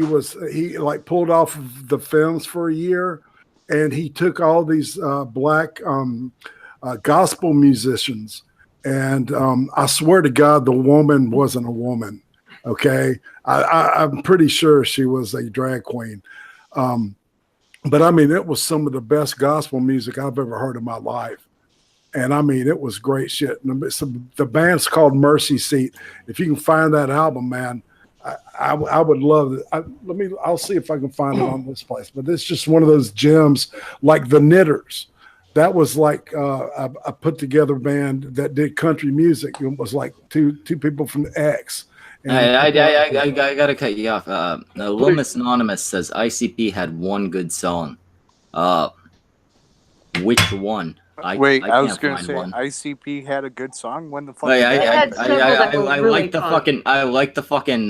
pulled off of the Femmes for a year. And he took all these black gospel musicians, and I swear to God, the woman wasn't a woman. Okay, I'm pretty sure she was a drag queen, but I mean, it was some of the best gospel music I've ever heard in my life, and I mean, it was great shit. And the band's called Mercy Seat. If you can find that album, man. I would love it. I'll see if I can find it on this place. But it's just one of those gems, like the Knitters. That was like a put together band that did country music. It was like two people from X. I gotta cut you off. Lumis Anonymous says ICP had one good song. Which one? I was gonna say one. ICP had a good song. When the fuck? I like the fucking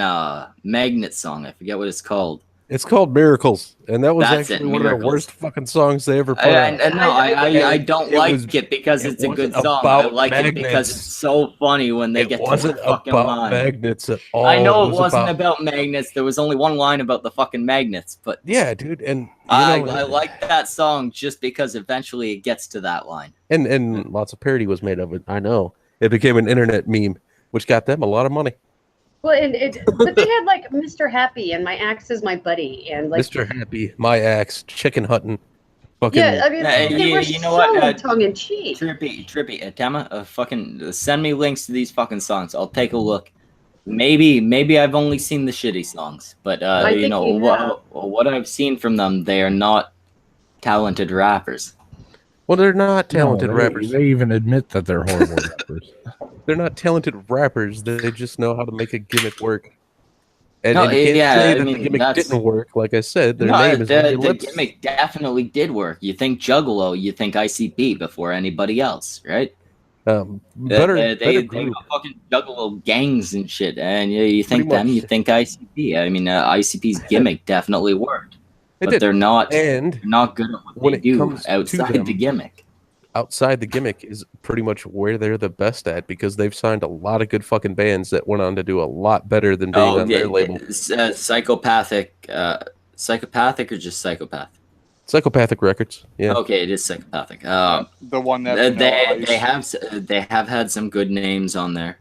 Magnet song. I forget what it's called. It's called Miracles, and that was actually one of the worst fucking songs they ever put out. I don't like it because it's a good song. I like it because it's so funny when they get to the fucking line. Magnets at all. I know it wasn't about magnets. There was only one line about the fucking magnets, but yeah, dude, and I like that song just because eventually it gets to that line. And lots of parody was made of it. I know it became an internet meme, which got them a lot of money. Well, but they had like Mr. Happy and My Axe is My Buddy and like Mr. Happy, My Axe, Chicken Hunting. Fucking yeah, I mean, they were so tongue in cheek. Trippy, Tama, fucking send me links to these fucking songs. I'll take a look. Maybe I've only seen the shitty songs, but what I've seen from them, they are not talented rappers. Well, they're not talented rappers. They even admit that they're horrible rappers. They're not talented rappers. They just know how to make a gimmick work. And the gimmick didn't work. Like I said, their name is the gimmick definitely did work. You think Juggalo, you think ICP before anybody else, right? They fucking Juggalo gangs and shit, and you think them, you think ICP. I mean, ICP's gimmick definitely worked, but they're not good at what they do outside the gimmick. Outside the gimmick is pretty much where they're the best at because they've signed a lot of good fucking bands that went on to do a lot better than being on their label. Psychopathic or just Psychopath? Psychopathic Records. Yeah. Okay, it is Psychopathic. The one that they have had some good names on there.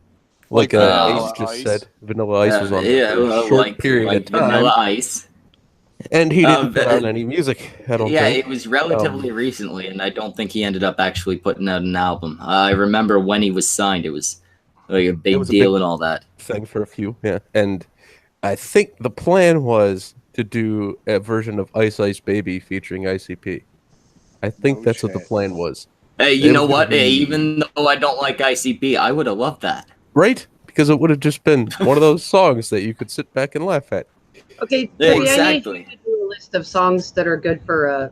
Like Ace just said, Vanilla Ice was on there for a short period of time. Vanilla Ice. And he didn't put out any music. I don't think. It was relatively recently, and I don't think he ended up actually putting out an album. I remember when he was signed; it was like a big deal and all that thing for a few. Yeah, and I think the plan was to do a version of Ice Ice Baby featuring ICP. I think that's what the plan was. Hey, you know what? Even though I don't like ICP, I would have loved that. Right? Because it would have just been one of those songs that you could sit back and laugh at. Okay, yeah, Toby, exactly. I need you to do a list of songs that are good for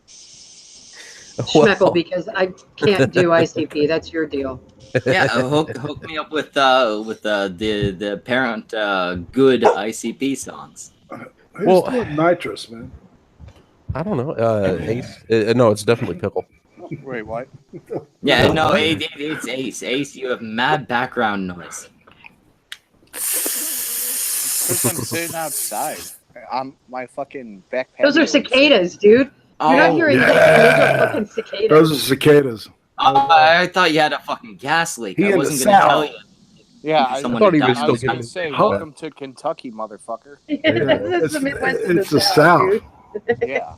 Schmeckle because I can't do ICP. That's your deal. Yeah, hook me up with the apparent good ICP songs. Who's doing Nitrous, man? I don't know. Ace? No, it's definitely Pickle. Wait, what? Yeah, no, it's Ace. Ace, you have mad background noise. Because I'm sitting outside. I'm my fucking back. Those are cicadas, dude. You're not hearing that. Those are fucking cicadas. Those are cicadas. I thought you had a fucking gas leak. I wasn't going to tell you. Yeah, I thought he was I was going to say, welcome to Kentucky, motherfucker. It's the South. Yeah.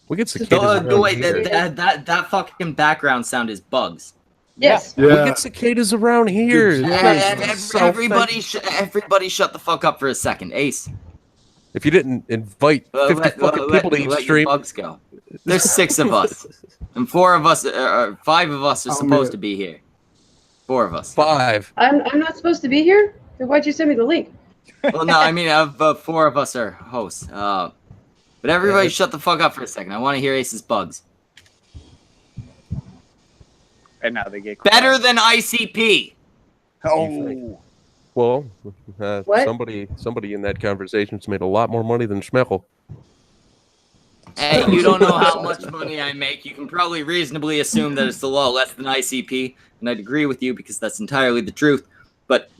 We get cicadas. Wait, that fucking background sound is bugs. Yes. Yeah. We get cicadas around here. Everybody shut the fuck up for a second. Ace. If you didn't invite 50 fucking people to each stream. Bugs go. There's 6 of us. And 5 of us are supposed to be here. 4 of us. 5. I'm not supposed to be here? Then why'd you send me the link? Well, no, I mean, 4 of us are hosts. But everybody shut the fuck up for a second. I want to hear Ace's bugs. And now they get quiet. Better than ICP. Oh. Well, What? somebody in that conversation's made a lot more money than Schmeckle. Hey, you don't know how much money I make. You can probably reasonably assume that it's a lot less than ICP, and I'd agree with you because that's entirely the truth. But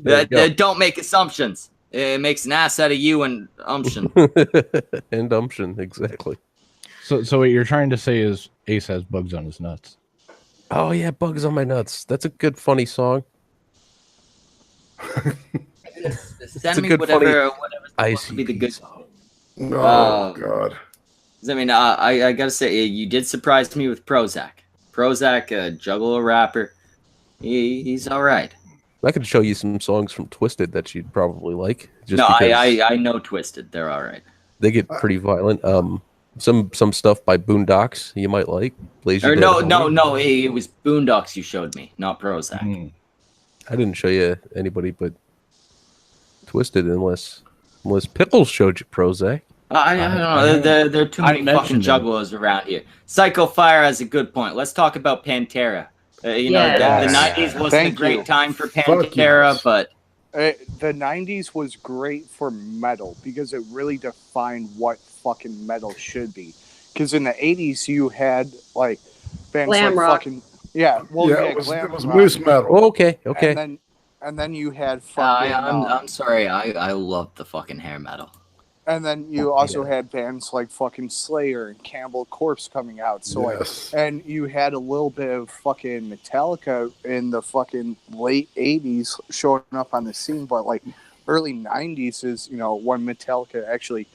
don't make assumptions. It makes an ass out of you and umption. And umption, exactly. So what you're trying to say is Ace has bugs on his nuts. Oh yeah, bugs on my nuts. That's a good, funny song. Send me whatever's supposed to be the good song. Oh God. I mean, I gotta say, you did surprise me with Prozac. Prozac, Juggalo rapper. He's all right. I could show you some songs from Twisted that you'd probably like. I know Twisted. They're all right. They get pretty violent. Some stuff by Boondocks you might like. No. It was Boondocks you showed me, not Prozac. I didn't show you anybody but Twisted unless Pickles showed you Prozac. I don't know. There are too many fucking juggalos around here. Psycho Fire has a good point. Let's talk about Pantera. The 90s wasn't a great time for Pantera, but the 90s was great for metal because it really defined what fucking metal should be. Because in the 80s you had like bands glam like rock. fucking it was moose metal. Oh, okay. And then you had fucking. I'm sorry. I love the fucking hair metal. And then you also had bands like fucking Slayer and Cannibal Corpse coming out. So and you had a little bit of fucking Metallica in the fucking late 80s showing up on the scene. But like early 90s is, when Metallica actually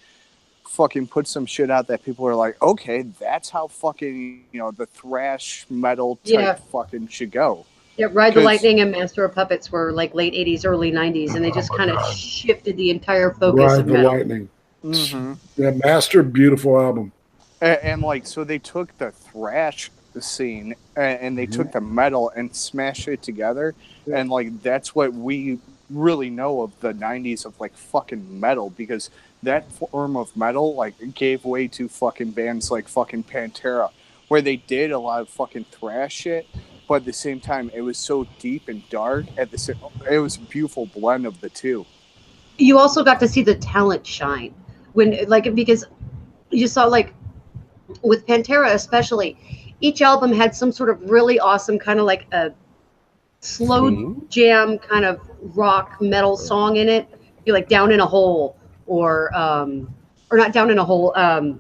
fucking put some shit out that people are like, okay, that's how fucking, the thrash metal type fucking should go. Yeah, Ride the Lightning and Master of Puppets were like late 80s, early 90s, and they just kind of shifted the entire focus of metal. Ride the Lightning. Mm-hmm. Yeah, Master, beautiful album. And like, so they took the thrash scene and they took the metal and smashed it together. Yeah. And like, that's what we really know of the 90s of like fucking metal, because that form of metal like gave way to fucking bands like fucking Pantera, where they did a lot of fucking thrash shit, but at the same time it was so deep and dark. It was a beautiful blend of the two. You also got to see the talent shine because you saw like with Pantera especially, each album had some sort of really awesome kind of like a slow jam kind of rock metal song in it. You're like Down in a Hole or not Down in a Hole. I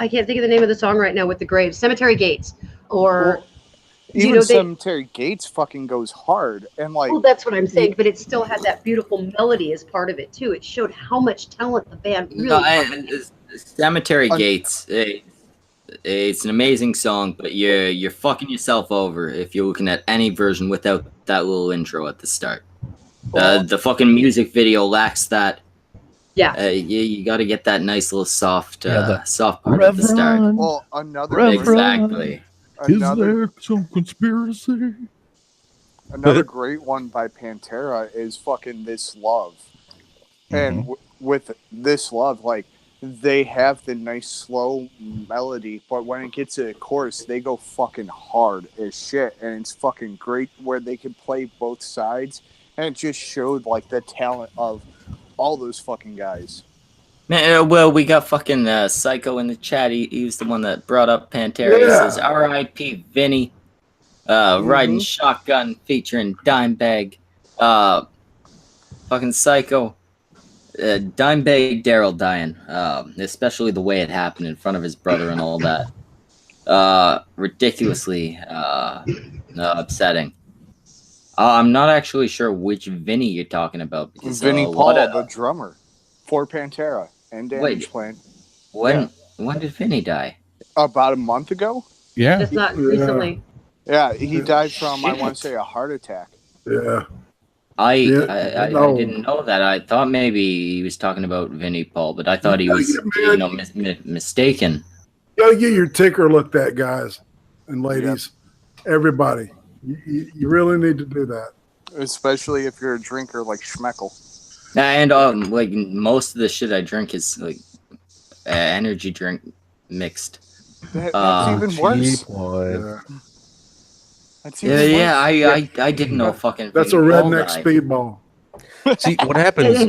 can't think of the name of the song right now with the Graves. Cemetery Gates or Even Cemetery Gates fucking goes hard, and like. Well, that's what I'm saying, but it still had that beautiful melody as part of it too. It showed how much talent the band really. Cemetery Gates. It's an amazing song, but you're fucking yourself over if you're looking at any version without that little intro at the start. The fucking music video lacks that. Yeah. You got to get that nice little soft soft part at the start. Well, another exactly. Is there some conspiracy? Another great one by Pantera is fucking This Love. And with This Love, like, they have the nice slow melody, but when it gets to the chorus, they go fucking hard as shit. And it's fucking great where they can play both sides. And it just showed, like, the talent of all those fucking guys. Man, well, we got fucking Psycho in the chat. He was the one that brought up Pantera. He says, R.I.P. Vinny. Riding Shotgun featuring Dimebag. Fucking Psycho. Dimebag Daryl dying. Especially the way it happened in front of his brother and all that. Ridiculously upsetting. I'm not actually sure which Vinny you're talking about. Because, Vinny Paul, the drummer for Pantera and Damage Plan. When did Vinny die? About a month ago? Yeah. Just not recently. Yeah, he died from, I want to say, a heart attack. Yeah. I didn't know that. I thought maybe he was talking about Vinnie Paul, but I thought he was mistaken. You gotta get your ticker looked at, guys and ladies. Yep. Everybody. You really need to do that. Especially if you're a drinker like Schmeckel. And like most of the shit I drink is like energy drink mixed. That's even worse. I didn't know fucking. That's a redneck speedball. See, what happens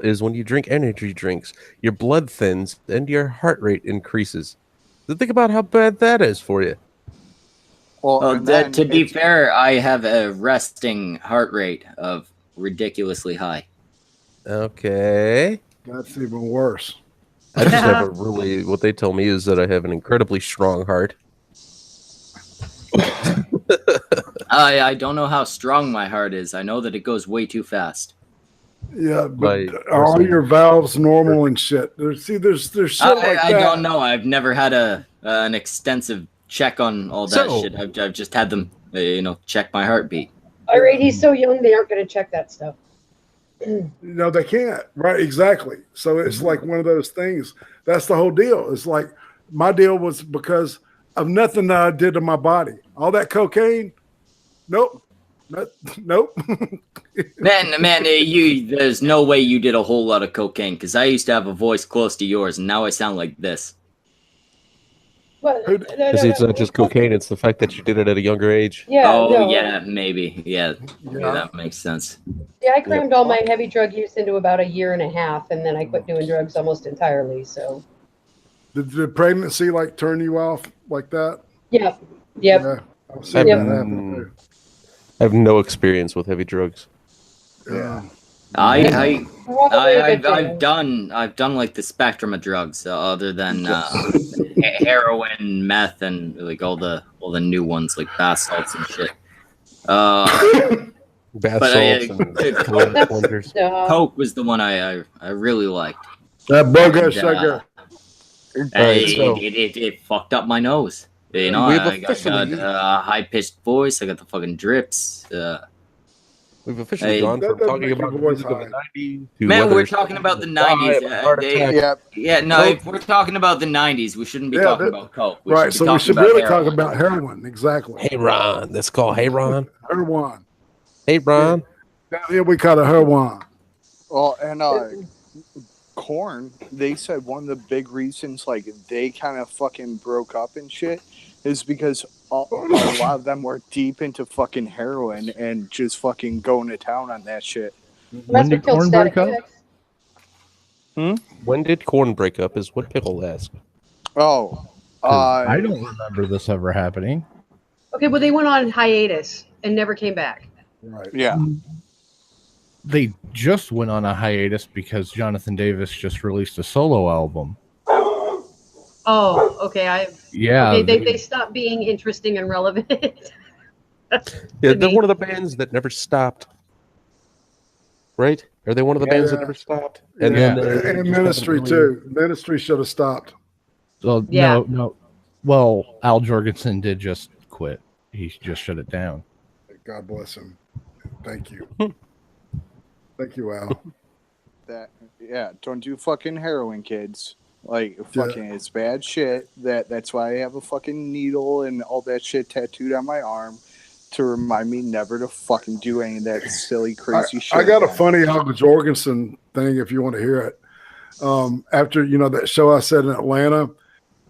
is when you drink energy drinks, your blood thins and your heart rate increases. So think about how bad that is for you. Well, to be fair, I have a resting heart rate of ridiculously high. Okay. That's even worse. I just have a really, what they tell me is that I have an incredibly strong heart. I don't know how strong my heart is. I know that it goes way too fast. Yeah, but are all your valves normal and shit? There's shit like that. I don't know. I've never had an extensive check on all that shit. I've just had them, check my heartbeat. All right, he's so young they aren't going to check that stuff. No, they can't. Right, exactly. So it's like one of those things. That's the whole deal. It's like my deal was because of nothing that I did to my body. All that cocaine, nope. Nope. man, there's no way you did a whole lot of cocaine because I used to have a voice close to yours, and now I sound like this. It's not just cocaine; it's the fact that you did it at a younger age. Yeah. Yeah, maybe. Yeah, that makes sense. Yeah, I crammed all my heavy drug use into about a year and a half, and then I quit doing drugs almost entirely. So, did pregnancy turn you off like that? Yeah. Yeah. I've seen that happen too. I have no experience with heavy drugs. Yeah. I've done like the spectrum of drugs other than heroin, meth, and like all the new ones like bath salts and shit. Bath salts and Coke was the one I really liked. That bogus sugar. It fucked up my nose. I got a high-pitched voice. I got the fucking drips. We've officially gone from talking about the music of the 90s to man, we're talking about the 90s. If we're talking about the 90s, we shouldn't be talking about Coke. We should really talk about heroin. Exactly. Hey, Ron. That's called Hey, Ron. Heroin. Hey, Ron. Down here we call it heroin. Well, and Korn, they said one of the big reasons they kind of fucking broke up and shit is because a lot of them were deep into fucking heroin and just fucking going to town on that shit. When did Korn break up? When did Korn break up is what Pickle asked. I don't remember this ever happening. Okay, well, they went on hiatus and never came back. Right. Yeah. They just went on a hiatus because Jonathan Davis just released a solo album. Oh, okay. Yeah. Okay, they stopped being interesting and relevant. Yeah, they're one of the bands that never stopped. Right? Are they one of the bands that never stopped? And and Ministry too. Ministry should have stopped. Well, no. Well, Al Jorgensen did just quit. He just shut it down. God bless him. Thank you. Thank you, Al. Don't do fucking heroin, kids. Like, fucking, it's bad shit. That's why I have a fucking needle and all that shit tattooed on my arm to remind me never to fucking do any of that silly, crazy shit. I got a funny Al Jorgensen thing if you want to hear it. After, that show I said in Atlanta,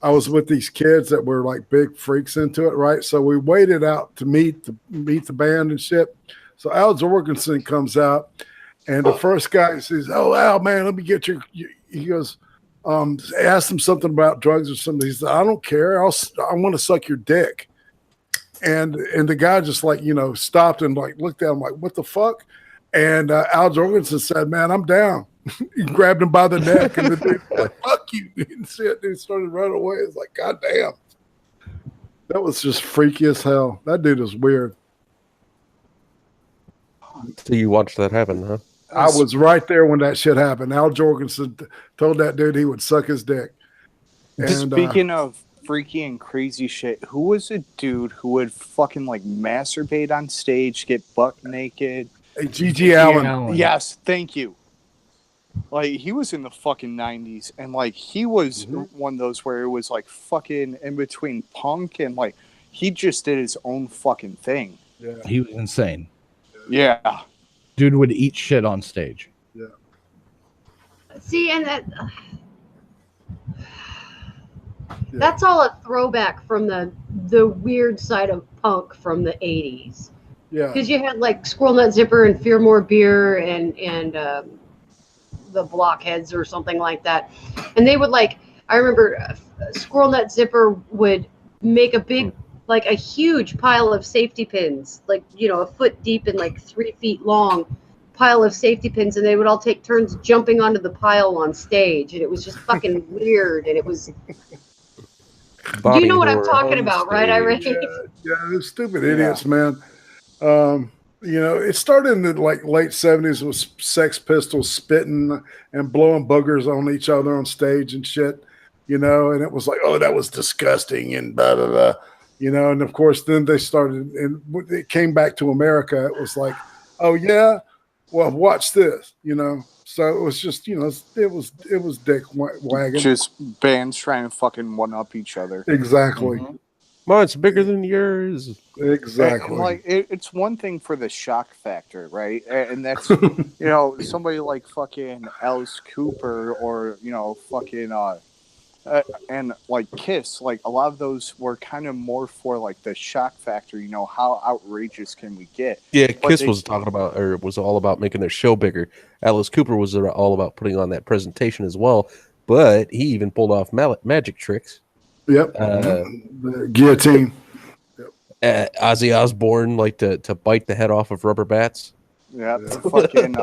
I was with these kids that were like big freaks into it, right? So we waited out to meet the band and shit. So Al Jorgensen comes out, and the first guy says, "Oh, Al, man, let me get your." He goes, asked him something about drugs or something. He said, "I don't care. I want to suck your dick." And the guy just like stopped and like looked at him like, "What the fuck?" And Al Jorgensen said, "Man, I'm down." He grabbed him by the neck, and the dude was like, "Fuck you!" And shit, dude started running away. It's like, God damn, that was just freaky as hell. That dude is weird. So you watched that happen, huh? I was right there when that shit happened. Al Jorgensen told that dude he would suck his dick. And, speaking of freaky and crazy shit, who was a dude who would fucking like masturbate on stage, get butt naked? G.G. Allen. Yes, thank you. Like, he was in the fucking 90s, and like he was one of those where it was like fucking in between punk and like he just did his own fucking thing. Yeah. He was insane. Yeah. Dude would eat shit on stage. Yeah. See, and that's all a throwback from the weird side of punk from the 80s. Yeah. Because you had like Squirrel Nut Zipper and Fear More Beer and the Blockheads or something like that. And they would like, I remember Squirrel Nut Zipper would make a big, like a huge pile of safety pins, like, a foot deep and like 3 feet long pile of safety pins. And they would all take turns jumping onto the pile on stage. And it was just fucking weird. And it was... Body you know what I'm horror talking on about, stage. right, Irene? Yeah, they're stupid idiots, man. It started in the like late 70s with Sex Pistols spitting and blowing boogers on each other on stage and shit, and it was like, oh, that was disgusting and blah, blah, blah, and of course then they started, and when it came back to America, it was like, oh yeah, well, watch this, So it was just, it was dick wagging. Just bands trying to fucking one up each other. Exactly. Mm-hmm. Mine's bigger than yours. Exactly. And like it's one thing for the shock factor, right? And that's somebody like fucking Alice Cooper or fucking and like Kiss, like a lot of those were kind of more for like the shock factor. How outrageous can we get? Yeah, Kiss was talking about, or was all about making their show bigger. Alice Cooper was all about putting on that presentation as well, but he even pulled off magic tricks. Yep. The guillotine. Ozzy Osbourne liked to bite the head off of rubber bats. Yeah, fucking.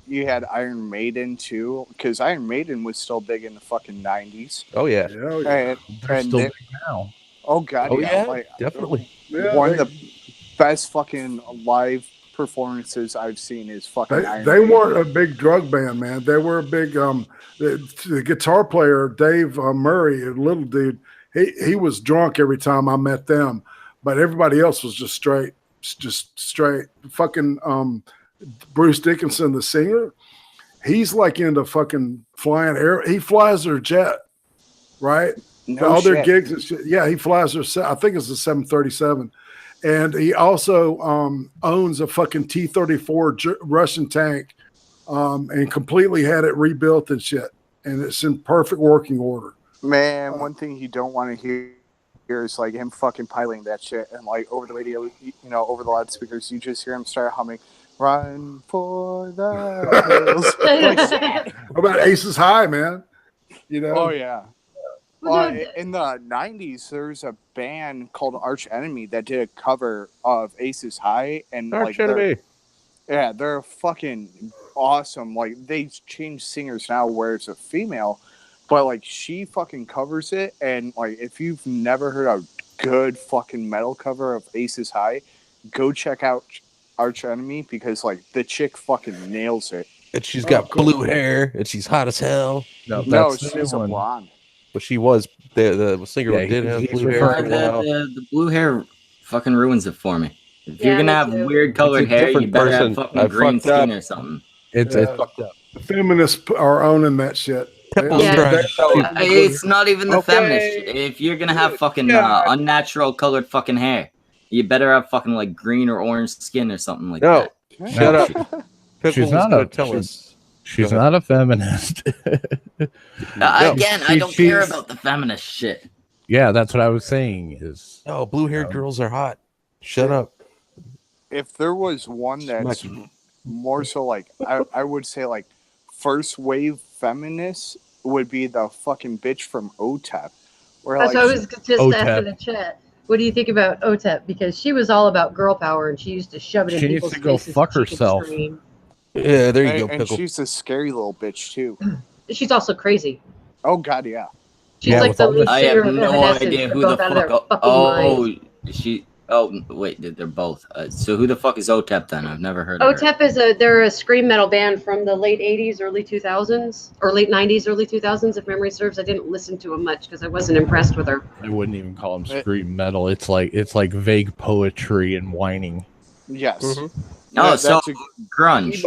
You had Iron Maiden too, because Iron Maiden was still big in the fucking 90s. Oh yeah, and they're still big now. Oh god, oh yeah, like, definitely. One of the best fucking live performances I've seen is fucking Iron They Maiden. weren't a big drug band, man. They were a big the guitar player Dave Murray, a little dude. He was drunk every time I met them, but everybody else was just straight. Fucking Bruce Dickinson, the singer, he's like into fucking flying air. He flies their jet, right? All their gigs and shit. Yeah, he flies their. I think it's a 737. And he also owns a fucking T-34 Russian tank, and completely had it rebuilt and shit. And it's in perfect working order. Man, one thing you don't want to hear is like him fucking piloting that shit, and like over the radio, over the loudspeakers, you just hear him start humming, "Run for the hills." What about Aces High, man? Oh yeah. In the 90s, there's a band called Arch Enemy that did a cover of Aces High, and Arch Enemy. They're fucking awesome. Like, they changed singers now where it's a female, but like she fucking covers it, and like if you've never heard a good fucking metal cover of Aces High, go check out Arch Enemy because like the chick fucking nails it. And she's got blue hair and she's hot as hell. No, she's a blonde. But she was the singer did have blue hair. The blue hair fucking ruins it for me. If you're gonna have weird colored hair, you better have fucking green skin or something. It's fucked up. The feminists are owning that shit. It's not even the feminist shit. If you're gonna have fucking unnatural colored fucking hair, you better have fucking like green or orange skin or something like that. Shut up. She's not a feminist. Again, I don't care about the feminist shit. Yeah, that's what I was saying. Is blue-haired girls are hot. Shut up. If there was one that's more so like I would say like first wave feminist would be the fucking bitch from OTEP. That's what I was just asking the chat. What do you think about OTEP? Because she was all about girl power and she used to shove it in people's faces. She needs to go fuck herself. Yeah, there you go, and she's a scary little bitch too. She's also crazy. Oh god, yeah. She's like the lead I singer have of no Evanescence. idea who the fuck. Wait, they're both. So who the fuck is OTEP then? I've never heard of OTEP is they're a scream metal band from the late 80s, early 2000s, or late 90s, early 2000s, if memory serves. I didn't listen to them much because I wasn't impressed with her. I wouldn't even call them scream metal. It's like vague poetry and whining. Yes. Mm-hmm. So grunge.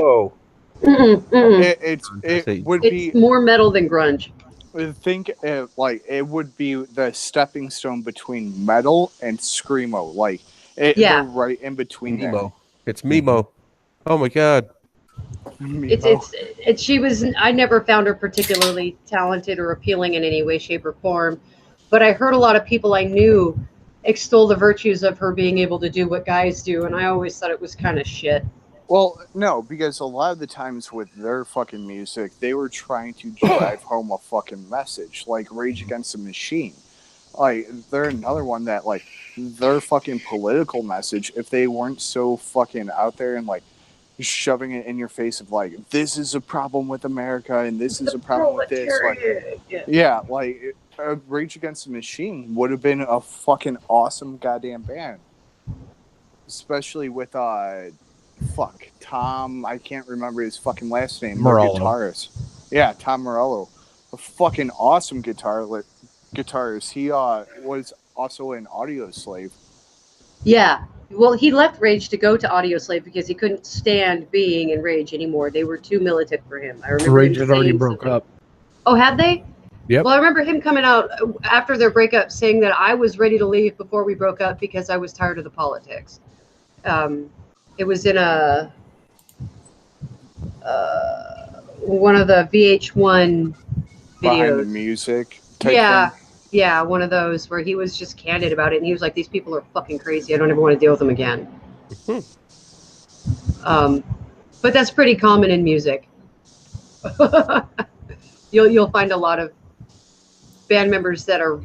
It would be more metal than grunge. I think it would be the stepping stone between metal and screamo. Like they're right in between Memo. It's Memo. Oh my god. She was. I never found her particularly talented or appealing in any way, shape, or form. But I heard a lot of people I knew extol the virtues of her being able to do what guys do, and I always thought it was kind of shit. Well, no, because a lot of the times with their fucking music, they were trying to drive home a fucking message, like Rage Against the Machine. Like, they're another one that, like, their fucking political message, if they weren't so fucking out there and, like, shoving it in your face of, like, this is a problem with America and this is a problem with this. Like, Rage Against the Machine would have been a fucking awesome goddamn band. Especially with, Tom, I can't remember his fucking last name. Morello. Guitarist. Yeah, Tom Morello. A fucking awesome guitarist. He was also an Audio Slave. Yeah. Well, he left Rage to go to Audio Slave because he couldn't stand being in Rage anymore. They were too militant for him. I remember Rage had already broke up. Oh, had they? Yep. Well, I remember him coming out after their breakup saying that I was ready to leave before we broke up because I was tired of the politics. It was in one of the VH1 videos. Behind the music type thing. Yeah, one of those where he was just candid about it, and he was like, "These people are fucking crazy. I don't ever want to deal with them again." But that's pretty common in music. You'll find a lot of band members that are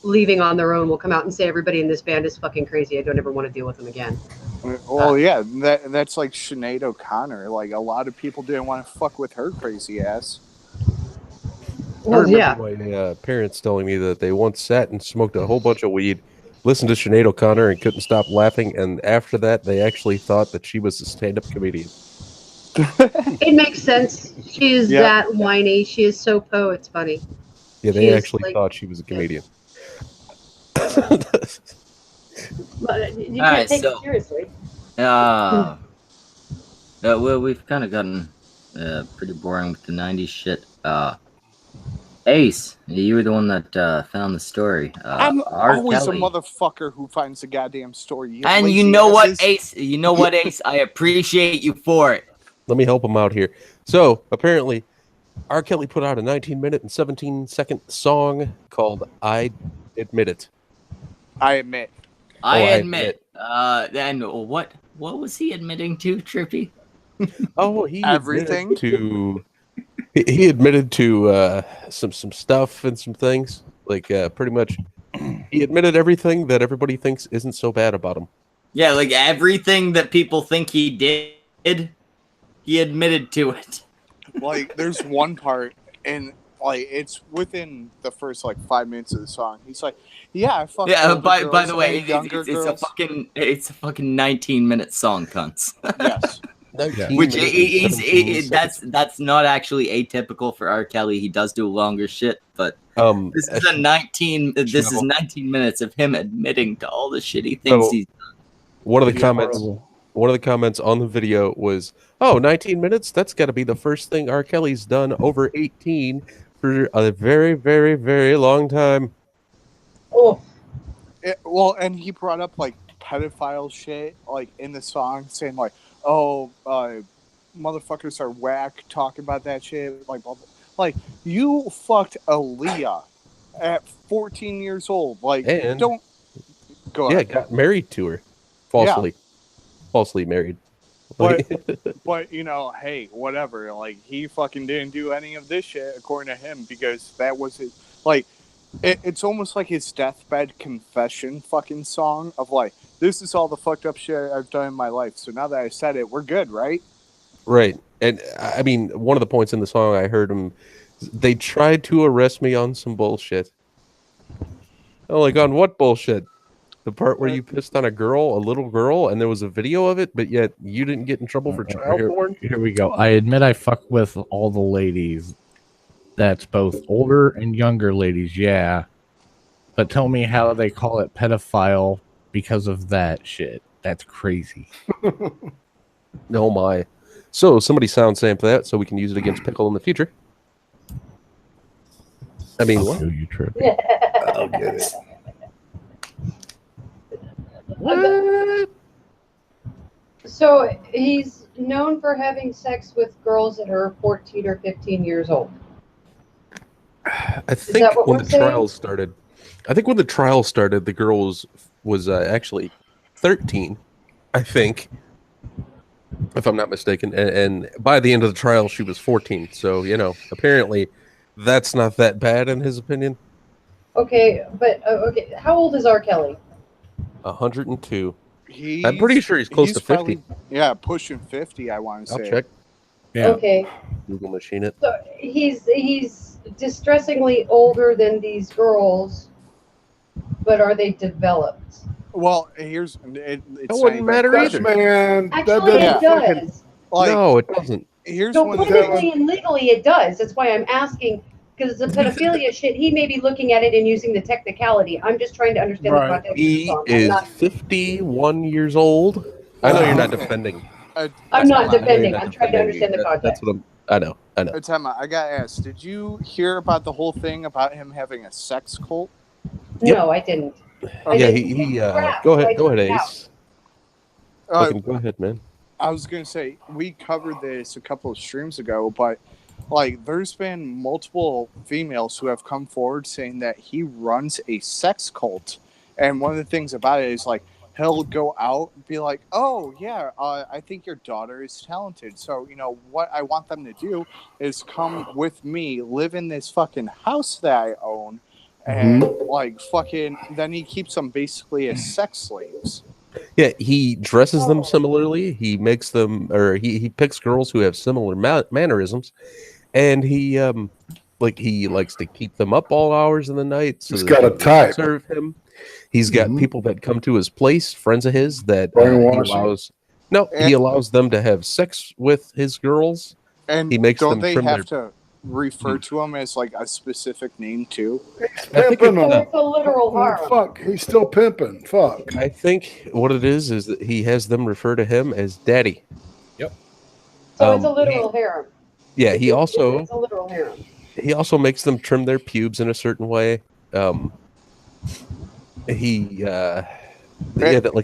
leaving on their own will come out and say, "Everybody in this band is fucking crazy. I don't ever want to deal with them again." Well, yeah, that's like Sinead O'Connor. Like, a lot of people didn't want to fuck with her crazy ass. I remember my parents telling me that they once sat and smoked a whole bunch of weed, listened to Sinead O'Connor, and couldn't stop laughing. And after that, they actually thought that she was a stand-up comedian. It makes sense. She is that whiny. She is so it's funny. Yeah, they actually thought she was a comedian. You can't take it seriously. Well, we've kind of gotten pretty boring with the 90s shit. Ace, you were the one that found the story. I'm always a motherfucker who finds a goddamn story. And you know what, Ace? Ace? I appreciate you for it. Let me help him out here. So, apparently, R. Kelly put out a 19-minute and 17-second song called I Admit It. I admit. I admit. Then what was he admitting to, Trippy? He everything He admitted to some stuff and some things. Like pretty much, he admitted everything that everybody thinks isn't so bad about him. Yeah, like everything that people think he did, he admitted to it. Like, there's one part, and like it's within the first like 5 minutes of the song. He's like, "Yeah, I fucked Yeah. older By girls the way, and younger girls." it's a fucking 19-minute song, cunts. Yes. 19 Which minutes and 17 seconds. that's not actually atypical for R. Kelly. He does do longer shit, but this is a 19. This is 19 minutes of him admitting to all the shitty things he's done. One of the comments on the video was, "Oh, 19 minutes? That's got to be the first thing R. Kelly's done over 18 for a very, very, very long time." Oh, Well, and he brought up like pedophile shit like in the song, saying like, "Oh, motherfuckers are whack," talking about that shit. Like, blah, blah. Like you fucked Aaliyah at 14 years old. Like, And don't go ahead. got married to her, falsely married. But you know, hey, whatever. Like he fucking didn't do any of this shit according to him because that was his like. It's almost like his deathbed confession fucking song of like, this is all the fucked up shit I've done in my life. So now that I said it, we're good, right? Right. And I mean, one of the points in the song I heard him, they tried to arrest me on some bullshit. Oh, like on what bullshit? The part where you pissed on a little girl, and there was a video of it, but yet you didn't get in trouble for child porn? Here we go. I admit I fuck with all the ladies. That's both older and younger ladies, yeah. But tell me how they call it pedophile because of that shit. That's crazy. Oh my. So somebody sound sample that so we can use it against Pickle in the future. I mean, what? You tripping? I'll get it. What? so he's known for having sex with girls that are 14 or 15 years old. I think when the trial started, the girl was actually 13, I think, if I'm not mistaken. And by the end of the trial, she was 14. So, you know, apparently that's not that bad in his opinion. Okay, but okay, how old is R. Kelly? 102. I'm pretty sure he's close to 50. Probably, yeah, pushing 50, I want to say. I'll check. Yeah. Okay. Google machine it. So he's distressingly older than these girls, but are they developed? Well, here's it wouldn't matter either, man. Actually, it does. Like, no, it doesn't. Here's So one of the politically and legally, it does. That's why I'm asking, because it's a pedophilia shit. He may be looking at it and using the technicality. I'm just trying to understand the context. He is 51 years old. I know you're not defending. I'm not defending. I'm trying to understand the context. That's what I know. I got asked, did you hear about the whole thing about him having a sex cult? No, I didn't. He go ahead, Ace. Go ahead, man. I was going to say, we covered this a couple of streams ago, but like there's been multiple females who have come forward saying that he runs a sex cult. And one of the things about it is like, he'll go out and be like, oh, yeah, I think your daughter is talented. So, you know, what I want them to do is come with me, live in this fucking house that I own, and, like, fucking, then he keeps them basically as sex slaves. Yeah, he dresses them similarly. He makes them, or he picks girls who have similar mannerisms, and he likes to keep them up all hours of the night. So he's got a type. Serve him. He's got people that come to his place, friends of his, that he allows them to have sex with his girls. And he makes don't them they have to refer to him as like a specific name too? He's pimping them. It's a literal harm. Fuck, he's still pimping. Fuck. I think what it is that he has them refer to him as daddy. Yep. So it's a literal harem. Yeah, it's a literal harem. He also makes them trim their pubes in a certain way. Like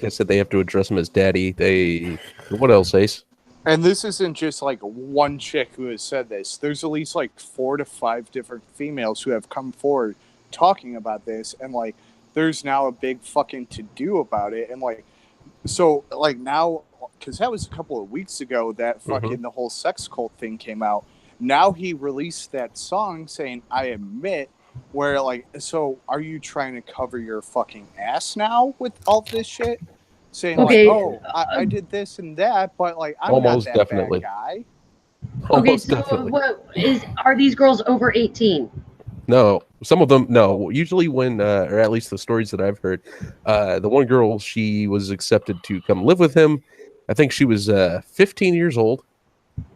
I said, they have to address him as daddy. What else, Ace? And this isn't just like one chick who has said this. There's at least like 4 to 5 different females who have come forward talking about this, and like there's now a big fucking to do about it. And like, so like now, because that was a couple of weeks ago that fucking the whole sex cult thing came out. Now he released that song saying, I admit. Where like, so are you trying to cover your fucking ass now with all this shit? Saying like, oh, I did this and that, but like I'm almost not that definitely bad guy. Okay, so are these girls over 18? No, some of them, no. Usually when, or at least the stories that I've heard, the one girl, she was accepted to come live with him. I think she was 15 years old.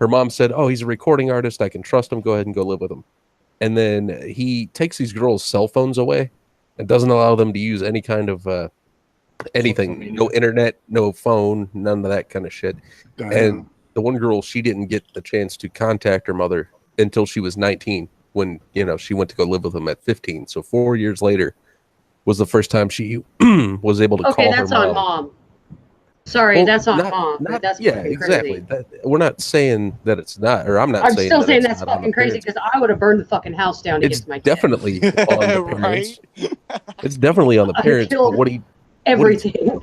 Her mom said, oh, he's a recording artist. I can trust him. Go ahead and go live with him. And then he takes these girls' cell phones away and doesn't allow them to use any kind of anything. No internet, no phone, none of that kind of shit. Damn. And the one girl, she didn't get the chance to contact her mother until she was 19 when, she went to go live with him at 15. So 4 years later was the first time she was able to call her mom. Okay, that's on mom. Sorry, that's on mom. That's exactly. We're not saying that it's not, or I'm still saying that's fucking crazy because I would have burned the fucking house down to get my kid. Definitely on the parents. It's definitely on the parents. But everything.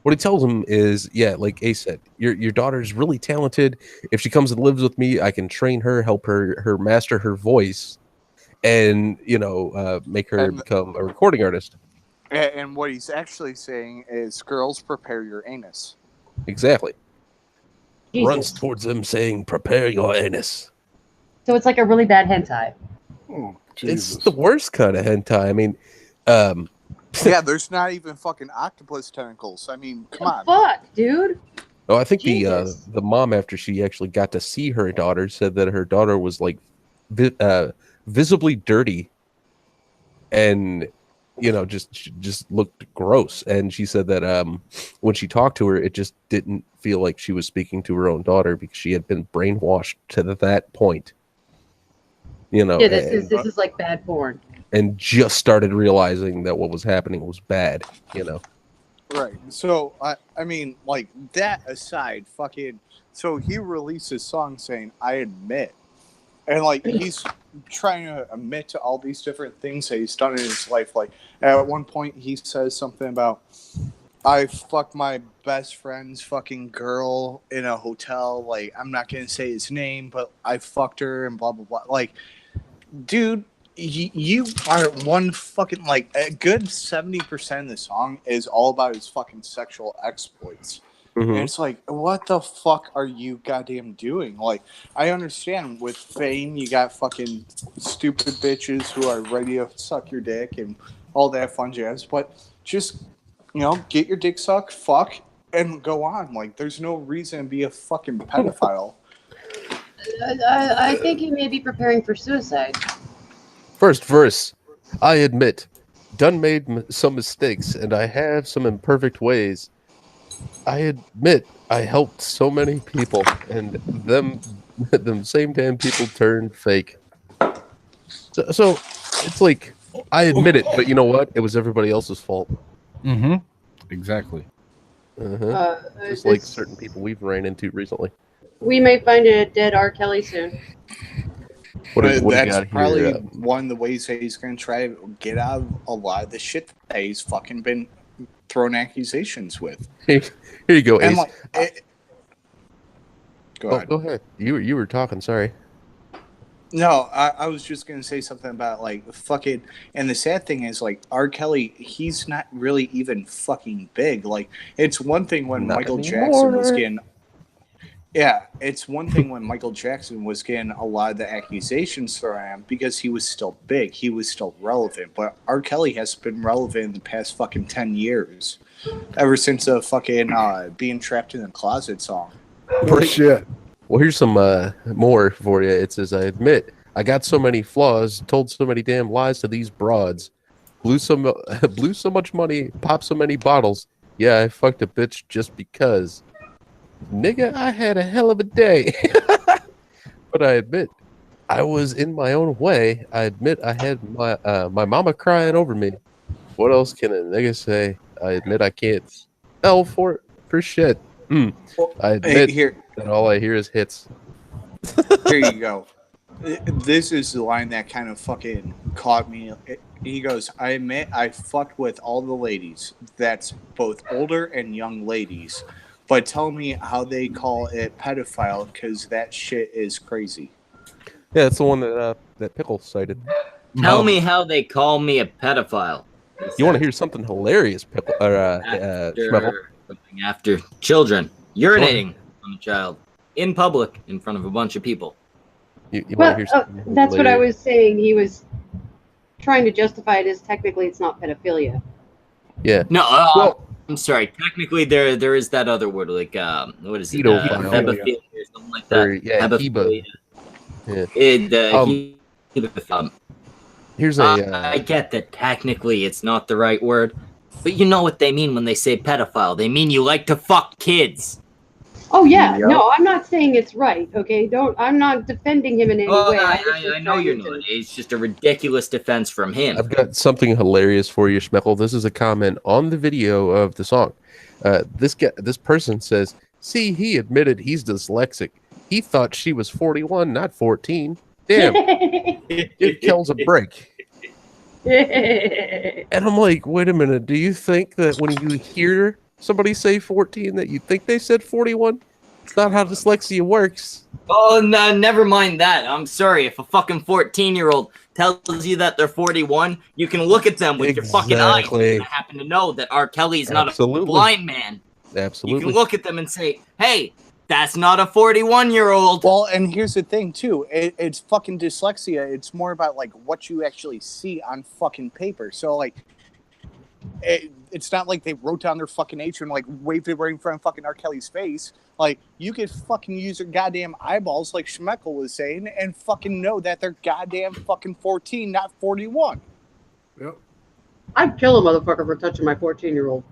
What he tells him is, like Ace said, your daughter's really talented. If she comes and lives with me, I can train her, help her master her voice, and make her become a recording artist. And what he's actually saying is, girls, prepare your anus. Exactly. Jesus. Runs towards them saying, prepare your anus. So it's like a really bad hentai. Oh, it's the worst kind of hentai. I mean, yeah, there's not even fucking octopus tentacles. I mean, come on. Fuck, dude. Oh, I think the mom, after she actually got to see her daughter, said that her daughter was like visibly dirty and just looked gross. And she said that when she talked to her, it just didn't feel like she was speaking to her own daughter because she had been brainwashed to that point. This is like bad porn. And just started realizing that what was happening was bad, Right. So, I mean, like, that aside, so he released a song saying, I admit. And, like, he's trying to admit to all these different things that he's done in his life. Like, at one point, he says something about, I fucked my best friend's fucking girl in a hotel. Like, I'm not going to say his name, but I fucked her and blah, blah, blah. Like, dude, you are one fucking, like, a good 70% of the song is all about his fucking sexual exploits. Mm-hmm. And it's like, what the fuck are you goddamn doing? Like, I understand with fame, you got fucking stupid bitches who are ready to suck your dick and all that fun jazz, but just, get your dick sucked, fuck, and go on. Like, there's no reason to be a fucking pedophile. I think he may be preparing for suicide. First verse, I admit, done made some mistakes, and I have some imperfect ways. I admit I helped so many people, and them same damn people turned fake. So it's like, I admit it, but you know what? It was everybody else's fault. Mm-hmm. Exactly. Just like certain people we've ran into recently. We may find a dead R. Kelly soon. That's probably one of the ways that he's going to try to get out of a lot of the shit that he's fucking been thrown accusations with. Here you go, Ace. Go ahead. Go ahead. You were talking. Sorry. No, I was just going to say something about, like, fucking... And the sad thing is, like, R. Kelly, he's not really even fucking big. Like, it's one thing when Michael Jackson was getting... Yeah, it's one thing when Michael Jackson was getting a lot of the accusations thrown at him because he was still big. He was still relevant. But R. Kelly has been relevant in the past fucking 10 years. Ever since the fucking Being Trapped in the Closet song. Shit. Well, here's some more for you. It says, I admit, I got so many flaws, told so many damn lies to these broads, blew so much money, popped so many bottles. Yeah, I fucked a bitch just because. Nigga, I had a hell of a day. But I admit, I was in my own way. I admit I had my mama crying over me. What else can a nigga say? I admit I can't spell for shit. I admit that all I hear is hits. Here you go. This is the line that kind of fucking caught me. He goes, I admit I fucked with all the ladies. That's both older and young ladies. But tell me how they call it pedophile, because that shit is crazy. Yeah, that's the one that Pickle cited. Tell me how they call me a pedophile. You want to hear something hilarious, Pickle? After children urinating on a child in public in front of a bunch of people. You Well, want to hear something that's what I hilarious? was saying. He was trying to justify it as technically it's not pedophilia. Yeah. No, Well, I'm sorry. Technically, there is that other word, like what is it? Pedophile. Hebephilia or something like Or that. yeah, Heba. Hebephilia. Yeah. It, Here's I get that technically it's not the right word, but you know what they mean when they say pedophile. They mean you like to fuck kids. Oh yeah, Yep. no, I'm not saying it's right. Okay, I'm not defending him in any Oh, way. I know you're not. It's just a ridiculous defense from him. I've got something hilarious for you, Schmeckle. This is a comment on the video of the song. This person says, "See, he admitted he's dyslexic. He thought she was 41, not 14. Damn, give Kells a break." And I'm like, wait a minute. Do you think that when you hear somebody say 14 that you think they said 41? It's not how dyslexia works. Oh, no, never mind that. I'm sorry. If a fucking 14-year-old tells you that they're 41, you can look at them with your fucking eyes. Exactly. I happen to know that R. Kelly is not Absolutely. a blind man. Absolutely. You can look at them and say, hey, that's not a 41-year-old. Well, and here's the thing, too. It's fucking dyslexia. It's more about, like, what you actually see on fucking paper. So, like, it's not like they wrote down their fucking age and, like, waved it right in front of fucking R. Kelly's face. Like, you could fucking use your goddamn eyeballs, like Schmeckle was saying, and fucking know that they're goddamn fucking 14, not 41. Yep. I'd kill a motherfucker for touching my 14-year-old.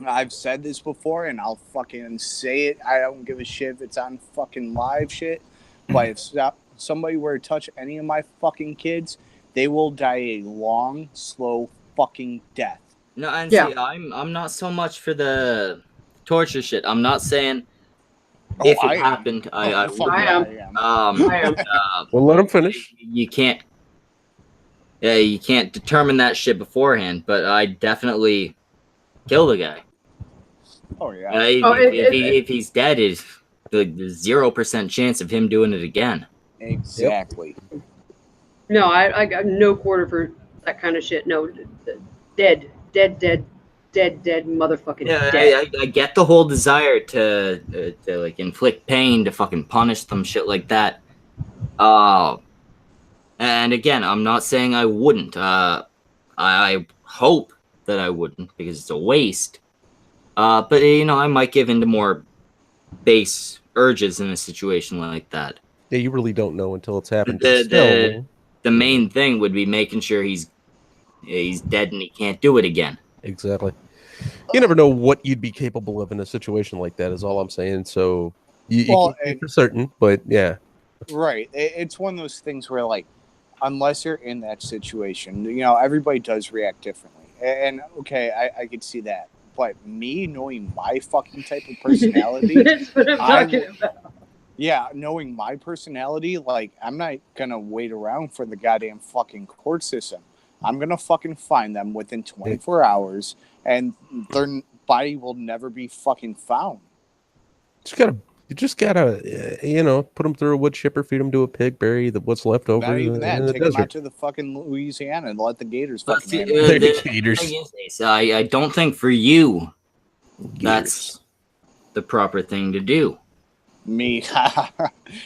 I've said this before, and I'll fucking say it. I don't give a shit if it's on fucking live shit. But if somebody were to touch any of my fucking kids, they will die a long, slow fucking death. No, and see, I'm not so much for the torture shit. I'm not saying if it happened, I am. Well, let him finish. You can't determine that shit beforehand, but I definitely kill the guy. Oh yeah. If he's dead, it's the 0% chance of him doing it again. Exactly. Yep. No, I got no quarter for that kind of shit. No, dead, motherfucking dead. I get the whole desire to like inflict pain, to fucking punish them, shit like that. And again, I'm not saying I wouldn't. I hope that I wouldn't, because it's a waste. But I might give into more base urges in a situation like that. Yeah, you really don't know until it's happened. The main thing would be making sure he's dead and he can't do it again. Exactly. You never know what you'd be capable of in a situation like that, is all I'm saying. So you can't say for certain, but yeah. Right. It's one of those things where, like, unless you're in that situation, everybody does react differently. And okay, I could see that. But me knowing my fucking type of personality, that's what I'm talking about. Yeah, knowing my personality, like, I'm not gonna wait around for the goddamn fucking court system. I'm gonna fucking find them within 24 hours, and their body will never be fucking found. You just gotta, put them through a wood chipper, feed them to a pig, bury what's left over. Not even that. In the Take them desert. out to the fucking Louisiana and let the gators fucking the gators. I don't think for you that's the proper thing to do. Me.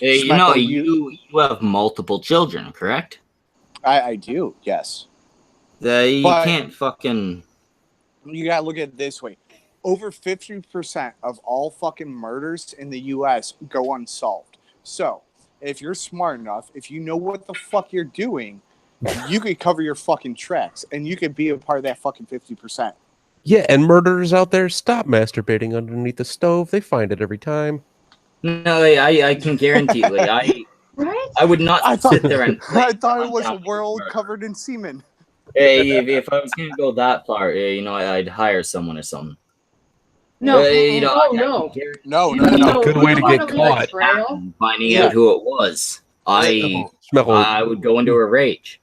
You have multiple children, correct? I do, yes. You can't fucking... You gotta look at it this way. Over 50% of all fucking murders in the U.S. go unsolved. So, if you're smart enough, if you know what the fuck you're doing, you could cover your fucking tracks, and you could be a part of that fucking 50%. Yeah, and murderers out there, stop masturbating underneath the stove. They find it every time. No, I can guarantee. I would not sit there and... I thought it was a world covered in semen. If I was going to go that far, I'd hire someone or something. No, no. Good way to get caught. Finding out who it was. I would go into a rage.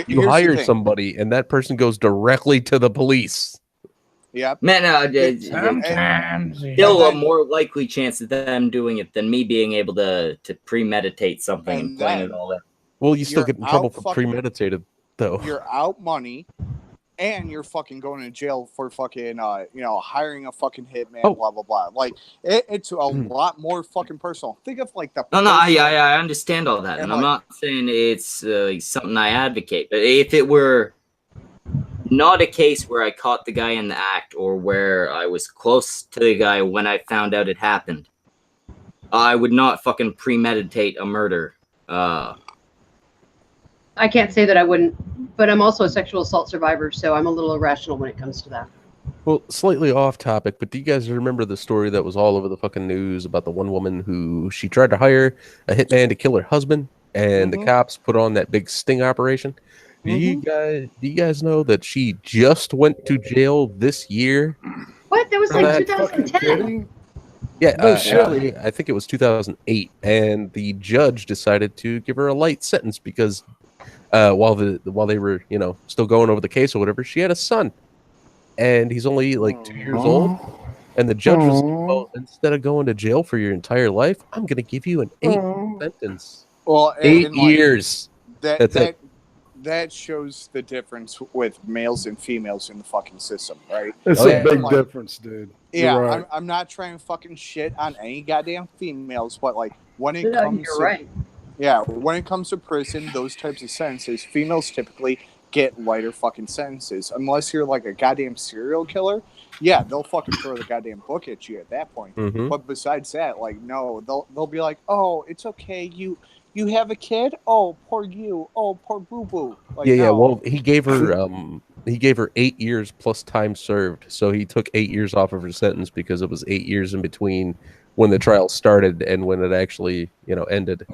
You hire somebody, and that person goes directly to the police. Yep. Man, still a more likely chance of them doing it than me being able to premeditate something and plan it all out. Well, you still get in trouble for premeditated, though. You're out money. and you're fucking going to jail for fucking, hiring a fucking hitman, blah, blah, blah. Like, it's a lot more fucking personal. Think of, like, the No, I understand all that. And I'm not saying it's something I advocate. But if it were not a case where I caught the guy in the act or where I was close to the guy when I found out it happened, I would not fucking premeditate a murder. I can't say that I wouldn't, but I'm also a sexual assault survivor, so I'm a little irrational when it comes to that. Well, slightly off topic, but do you guys remember the story that was all over the fucking news about the one woman who she tried to hire a hitman to kill her husband, and the cops put on that big sting operation? Do you guys know that she just went to jail this year? What? That was like 2010. Yeah, actually, I think it was 2008, and the judge decided to give her a light sentence because while they were still going over the case or whatever, she had a son, and he's only like 2 years old, and the judge was like, well, instead of going to jail for your entire life, I'm going to give you an 8-year sentence. Well, 8 years. That's it. That shows the difference with males and females in the fucking system, right? It's a big difference, dude. Yeah, right. I'm not trying to fucking shit on any goddamn females, but like when it comes to prison, those types of sentences, females typically get lighter fucking sentences, unless you're like a goddamn serial killer. Yeah, they'll fucking throw the goddamn book at you at that point. But besides that, like, no, they'll be like, oh, it's okay, you have a kid? Oh, poor you. Oh, poor boo-boo. Like, yeah. Well, he gave her 8 years plus time served. So he took 8 years off of her sentence because it was 8 years in between when the trial started and when it actually, ended.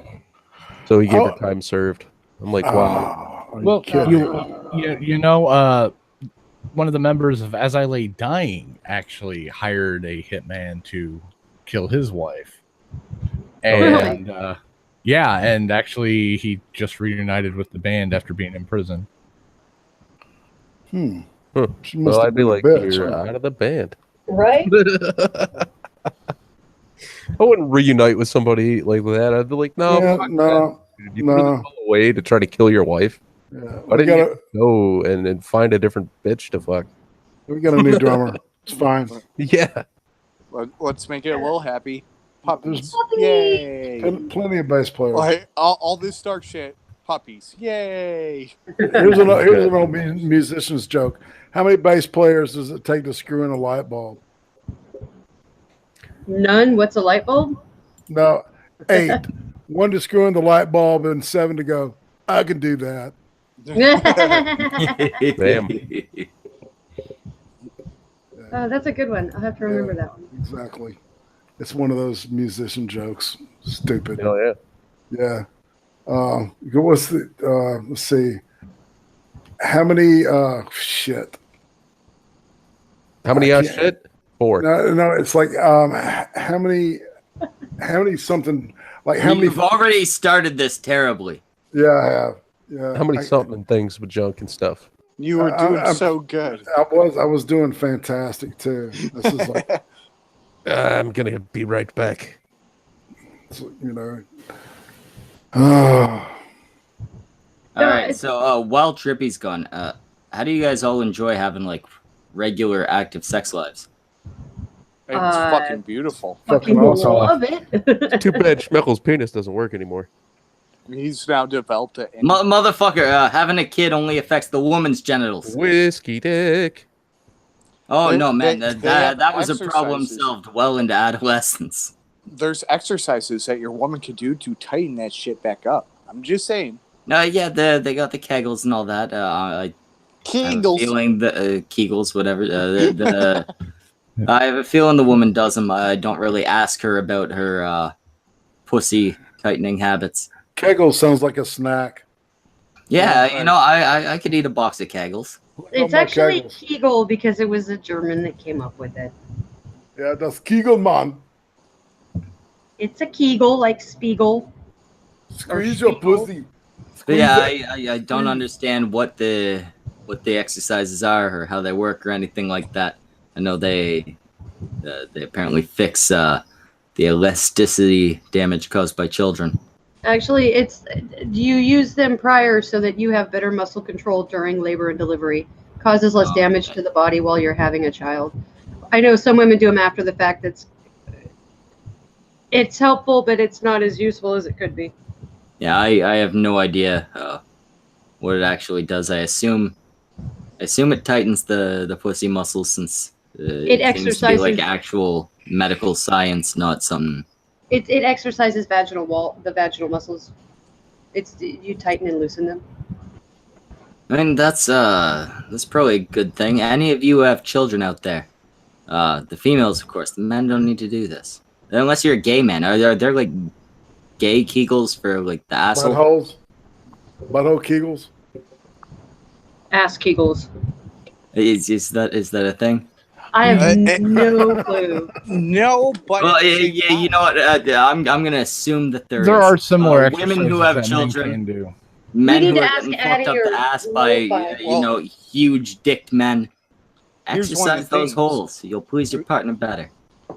So he gave her time served. I'm like, wow. Well, one of the members of As I Lay Dying actually hired a hitman to kill his wife. And and actually he just reunited with the band after being in prison. Well, I'd be like, you're out of the band. Right? I wouldn't reunite with somebody like that. I'd be like, no. You put them away to try to kill your wife. Yeah, why didn't you go and find a different bitch to fuck? We got a new drummer. It's fine. Yeah. Let's make it a little happy. Puppies. Yay. Plenty of bass players. Like, all this dark shit. Puppies. Yay. Here's an old musician's joke. How many bass players does it take to screw in a light bulb? None. What's a light bulb? No, 8. 1 to screw in the light bulb and 7 to go, I can do that. Damn. Oh, that's a good one. I'll have to remember that one. Exactly. It's one of those musician jokes. Stupid. Oh, yeah. Yeah. What's the, let's see. How many, shit. How many shit? 4. No, it's like, how many something, like how many. You've already started this terribly. Yeah, I have. Yeah. How many something things with junk and stuff? You were doing so good. I was doing fantastic too. This is like I'm gonna be right back. All right. So while Trippy's gone, how do you guys all enjoy having like regular active sex lives? It's fucking beautiful. Fucking love it. Too bad Schmeckle's penis doesn't work anymore. He's now developed it. Motherfucker, having a kid only affects the woman's genitals. Whiskey dick. Oh, no, man. That was a problem solved well into adolescence. There's exercises that your woman could do to tighten that shit back up. I'm just saying. No, yeah, they got the Kegels and all that. Kegels. Feeling the Kegels, whatever. I have a feeling the woman does them. I don't really ask her about her pussy tightening habits. Kegel sounds like a snack. Yeah, I could eat a box of Kegels. It's actually Kegel because it was a German that came up with it. Yeah, das Kegelmann. It's a Kegel, like Spiegel. Squeeze your pussy. Yeah, I don't understand what the exercises are or how they work or anything like that. I know they apparently fix the elasticity damage caused by children. Actually, you use them prior so that you have better muscle control during labor and delivery. Causes less damage to the body while you're having a child. I know some women do them after the fact. It's helpful, but it's not as useful as it could be. Yeah, I have no idea what it actually does. I assume it tightens the pussy muscles, since It seems to be like exercises. actual medical science, not something. It exercises the vaginal muscles. You tighten and loosen them. I mean, that's probably a good thing. Any of you who have children out there, the females, of course, the men don't need to do this. Unless you're a gay man. Are there like gay Kegels for like the asshole? Buttholes? Butthole Kegels? Ass Kegels. Is that a thing? I have no clue. No, but Well, yeah, you know what? I'm gonna assume that there are similar women who have children. Can do. Men You need who to are ask getting Addie fucked up or the ass by Lo-Fi. huge dicked men. Here's one of Exercise the those things. holes. You'll please your partner better.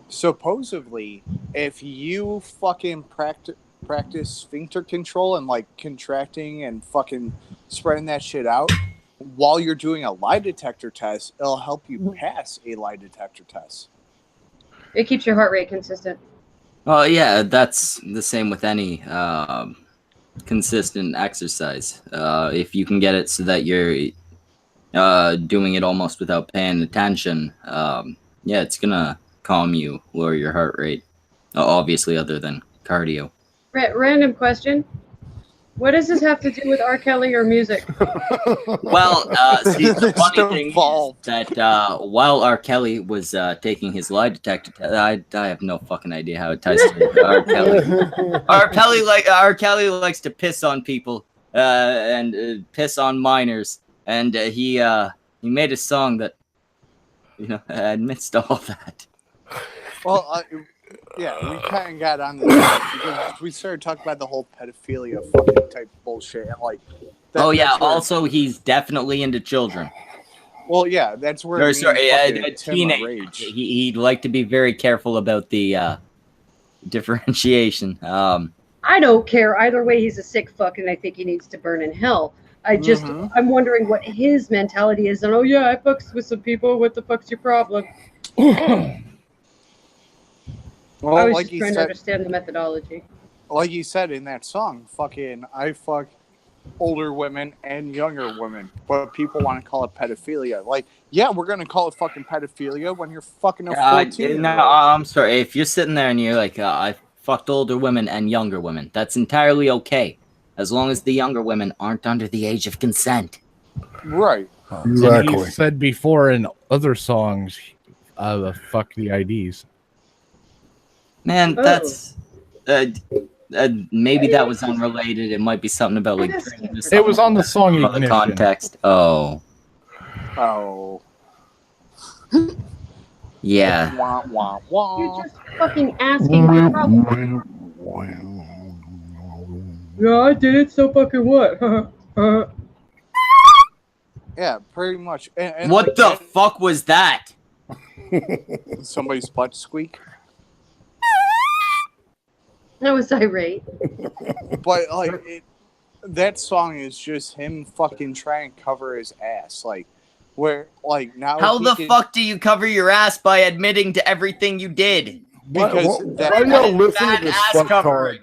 Supposedly, if you fucking practice sphincter control and like contracting and fucking spreading that shit out while you're doing a lie detector test, it'll help you pass a lie detector test. It keeps your heart rate consistent. Well, yeah, that's the same with any consistent exercise. If you can get it so that you're doing it almost without paying attention, yeah, it's gonna calm you, lower your heart rate. Obviously, other than cardio. Random question. What does this have to do with R. Kelly or music? Well, see, the It's funny thing involved. is that while R. Kelly was taking his lie detector test, I have no fucking idea how it ties to R. Kelly. R. Kelly likes to piss on people and piss on minors, and he made a song that admits to all that. Well, yeah, we kind of got on this because we started talking about the whole pedophilia fucking type bullshit. And like, Oh yeah, that's where- also he's definitely into children. Well, yeah, that's where. Or me sorry, and fucking a Tim teenager. rage. He'd like to be very careful about the differentiation. I don't care. Either way, he's a sick fuck, and I think he needs to burn in hell. Mhm. I'm wondering what his mentality is. And oh yeah, I fucks with some people. What the fuck's your problem? Well, I was like just you trying to said, understand the methodology. like you said in that song, fucking, I fuck older women and younger women, but people want to call it pedophilia. Like, yeah, we're gonna call it fucking pedophilia when you're fucking a 14. No, I'm sorry. If you're sitting there and you're like, I fucked older women and younger women, that's entirely okay, as long as the younger women aren't under the age of consent. Right. Exactly. And he said before in other songs, fuck the IDs. Man, Oh. that's maybe that was unrelated. It might be something about like drinking or It was on the song something about the Ignition. context. Oh, Oh. yeah. Wah, wah, wah. You're just fucking asking my problem. Yeah, I did it. So fucking what? Yeah, pretty much. And What like the fuck was that? somebody's butt squeak. I was irate. But like that song is just him fucking trying to cover his ass. Like where like now How he the can- fuck do you cover your ass by admitting to everything you did? because Why do y'all listen Bad to this ass fucktard? covering.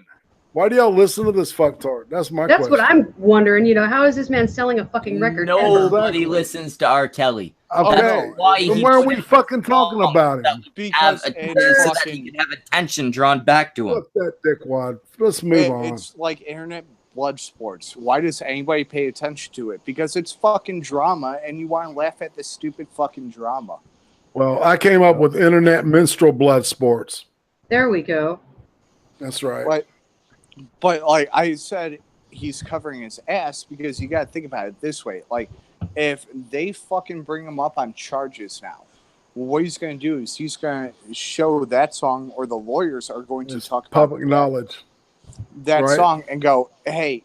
Why do y'all listen to this fucktard? That's my That's question. what I'm wondering. How is this man selling a fucking record? Nobody Exactly. listens to R. Kelly. Okay, That's why then he why are put we out fucking a talking song about that him? would have because a, it's so that fucking he could have attention drawn back to him. Fuck that dickwad. Let's move on. it's like internet blood sports. Why does anybody pay attention to it? Because it's fucking drama and you want to laugh at the stupid fucking drama. Well, I came up with internet minstrel blood sports. There we go. That's right. But like I said, he's covering his ass because you got to think about it this way. Like, if they fucking bring him up on charges now, what he's going to do is he's going to show that song, or the lawyers are going to It's talk public about knowledge. that right? song and go, hey,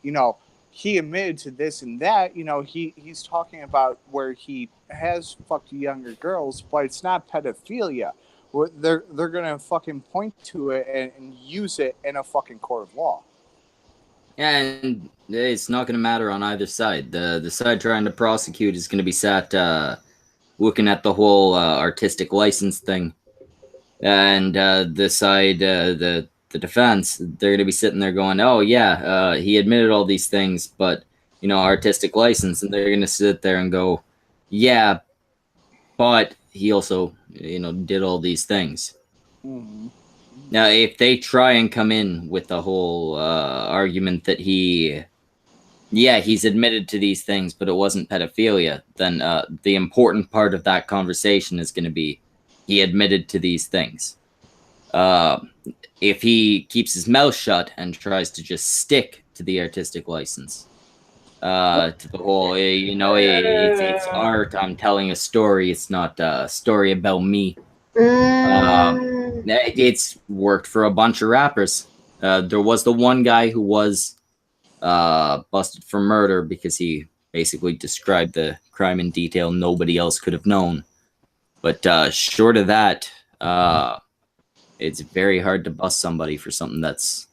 he admitted to this and that. He's talking about where he has fucked younger girls, but it's not pedophilia. They're going to fucking point to it and use it in a fucking court of law. And it's not going to matter on either side. The side trying to prosecute is going to be sat looking at the whole artistic license thing, and the side the defense, they're going to be sitting there going, "Oh yeah, he admitted all these things, but artistic license," and they're going to sit there and go, "Yeah, but he also did all these things." Mm-hmm. Now, if they try and come in with the whole argument that he's admitted to these things, but it wasn't pedophilia, then the important part of that conversation is going to be he admitted to these things. If he keeps his mouth shut and tries to just stick to the artistic license, to the whole, it's art, I'm telling a story, it's not a story about me. It's worked for a bunch of rappers. There was the one guy who was busted for murder because he basically described the crime in detail nobody else could have known. But short of that, it's very hard to bust somebody for something that's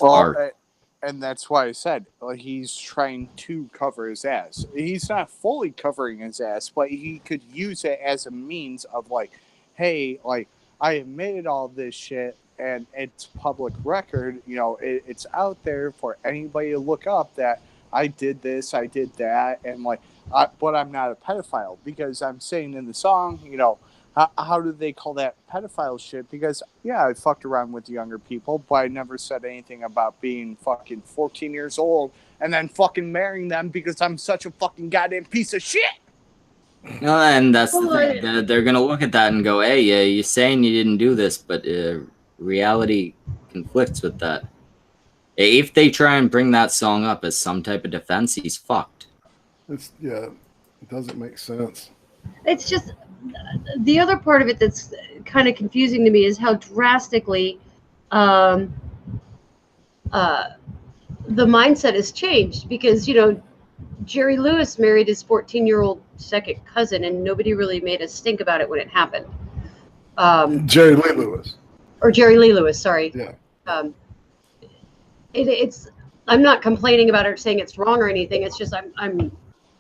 art. And that's why I said he's trying to cover his ass. He's not fully covering his ass, but he could use it as a means of hey, I admitted all this shit and it's public record. It's out there for anybody to look up that I did this, I did that, and but I'm not a pedophile because I'm saying in the song, how do they call that pedophile shit? Because, yeah, I fucked around with younger people, but I never said anything about being fucking 14 years old and then fucking marrying them because I'm such a fucking goddamn piece of shit. No, and that's the thing. They're going to look at that and go, hey, you're saying you didn't do this, but reality conflicts with that. If they try and bring that song up as some type of defense, he's fucked. It doesn't make sense. It's just the other part of it that's kind of confusing to me is how drastically the mindset has changed because, Jerry Lewis married his 14-year-old second cousin and nobody really made a stink about it when it happened. Jerry Lee Lewis. Or Jerry Lee Lewis, sorry. Yeah. It's I'm not complaining about it or saying it's wrong or anything. It's just I'm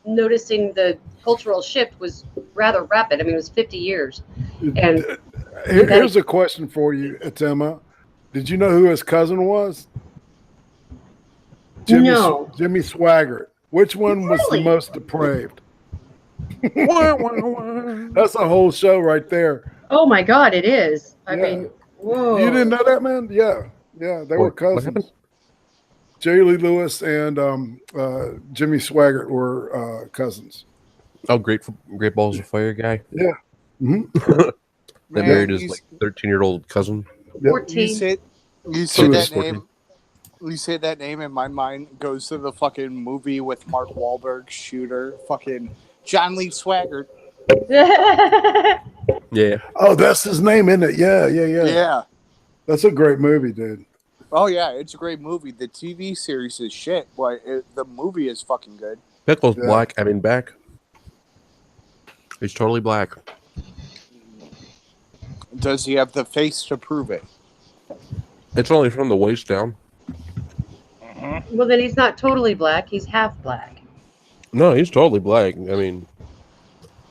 noticing the cultural shift was rather rapid. I mean, it was 50 years. And here's a question for you, Emma. Did you know who his cousin was? Jimmy Swaggart. Which one was the most depraved? That's a whole show right there. Oh my God, it is. I mean, whoa. You didn't know that, man? Yeah, they were cousins. Jerry Lee Lewis and Jimmy Swaggart were cousins. Oh, great balls of fire guy. Yeah. Mm-hmm. They married his 13-year-old cousin. 14. You say that name. You say that name, and my mind goes to the fucking movie with Mark Wahlberg, Shooter, fucking John Lee Swaggart. Yeah. Oh, that's his name, isn't it? Yeah. Yeah. That's a great movie, dude. Oh, yeah, it's a great movie. The TV series is shit, but the movie is fucking good. Pickle's black. Back. He's totally black. Does he have the face to prove it? It's only from the waist down. Well, then he's not totally black. He's half black. No, he's totally black.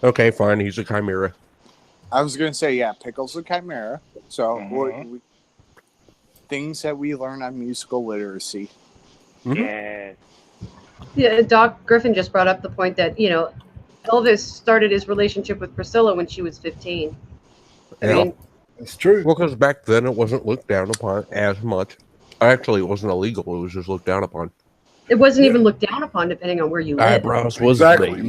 Okay, fine. He's a chimera. I was going to say, yeah, Pickle's a chimera. So, things that we learn on musical literacy. Yeah. Yeah, Doc Griffin just brought up the point that, Elvis started his relationship with Priscilla when she was 15. I mean, it's true. Well, because back then it wasn't looked down upon as much. Actually, it wasn't illegal. It was just looked down upon. It wasn't even looked down upon, depending on where you live. Eyebrows was exactly.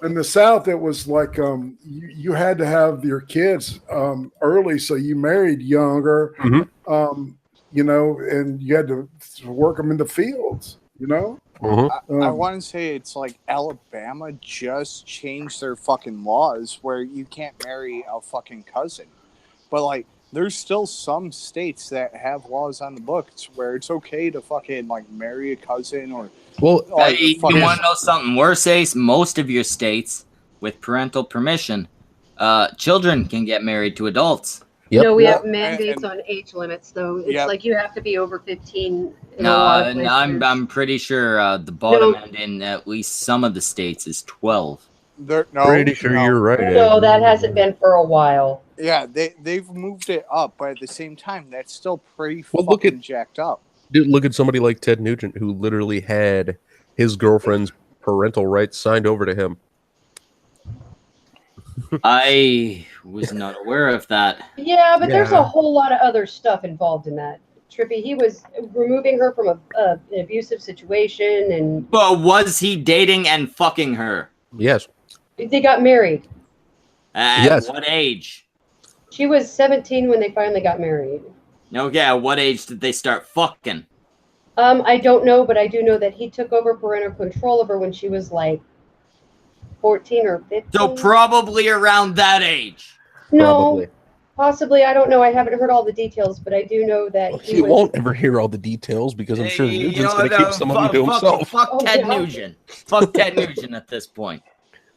In the South, it was like you had to have your kids early, so you married younger, and you had to work them in the fields, I want to say it's like Alabama just changed their fucking laws where you can't marry a fucking cousin. But, there's still some states that have laws on the books where it's okay to fucking, marry a cousin or... Well, you want to know something worse, Ace? Most of your states, with parental permission, children can get married to adults. Yep. No, we have mandates on age limits, though. It's like you have to be over 15 in a lot of places. I'm pretty sure the bottom end in at least some of the states is 12. Pretty sure you're right. No, that hasn't been for a while. Yeah, they've moved it up, but at the same time, that's still pretty jacked up. Dude, look at somebody like Ted Nugent, who literally had his girlfriend's parental rights signed over to him. I was not aware of that. Yeah, but there's a whole lot of other stuff involved in that. Trippy, he was removing her from an abusive situation, and. But was he dating and fucking her? Yes. They got married. At what age? She was 17 when they finally got married. Okay, at what age did they start fucking? I don't know, but I do know that he took over parental control of her when she was like 14 or 15. So probably around that age. No, possibly. I don't know. I haven't heard all the details, but I do know that he won't ever hear all the details because I'm sure Nugent's going to keep some of them to himself. Fuck Ted Nugent. Fuck Ted Nugent at this point.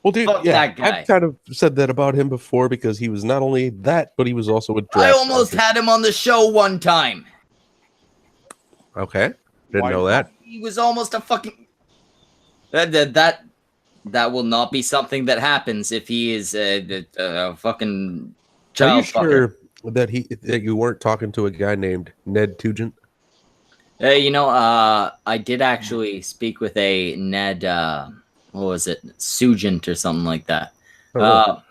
Well, dude, I've kind of said that about him before because he was not only that, but he was also a draft. I almost had him on the show one time. Okay, didn't know that. He was almost a fucking. That will not be something that happens if he is a fucking child. Are you sure that you weren't talking to a guy named Ned Tugent? I did actually speak with a Ned. What was it, Sugent or something like that? But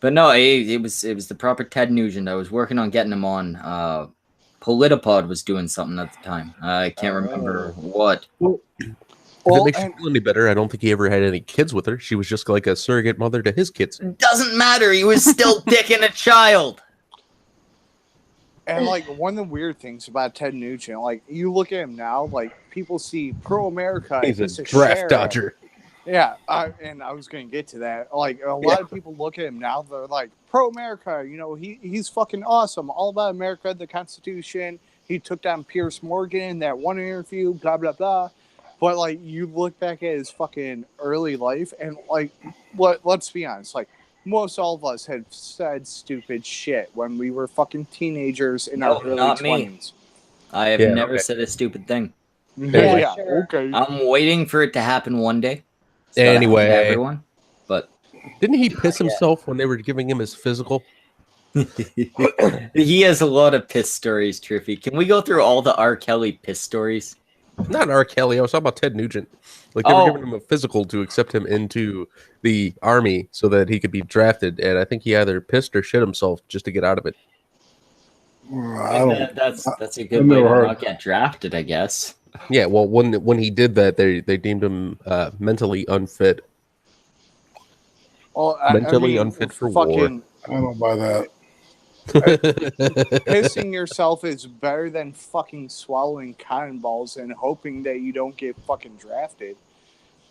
no, it was the proper Ted Nugent. I was working on getting him on. Politipod was doing something at the time. I can't remember what. Well, if it makes you feel any better, I don't think he ever had any kids with her. She was just like a surrogate mother to his kids. Doesn't matter. He was still dicking a child. And like one of the weird things about Ted Nugent, like you look at him now, like people see pro-America. He's a draft dodger. Yeah, and I was going to get to that. Like, a lot of people look at him now, they're like, pro-America, he's fucking awesome. All about America, the Constitution. He took down Pierce Morgan in that one interview, blah, blah, blah. But, like, you look back at his fucking early life, and, like, let's be honest, like, most all of us had said stupid shit when we were fucking teenagers in our early 20s. I have never said a stupid thing. Yeah, sure. Okay. I'm waiting for it to happen one day. Anyway, everyone, but didn't he piss himself when they were giving him his physical? He has a lot of piss stories, Triffy. Can we go through all the R. Kelly piss stories? Not R. Kelly. I was talking about Ted Nugent. Like they were giving him a physical to accept him into the army so that he could be drafted, and I think he either pissed or shit himself just to get out of it. That's a good way to not get drafted, I guess. Yeah, well, when he did that, they deemed him mentally unfit. Well, mentally unfit for war. I don't buy that. Pissing yourself is better than fucking swallowing cotton balls and hoping that you don't get fucking drafted.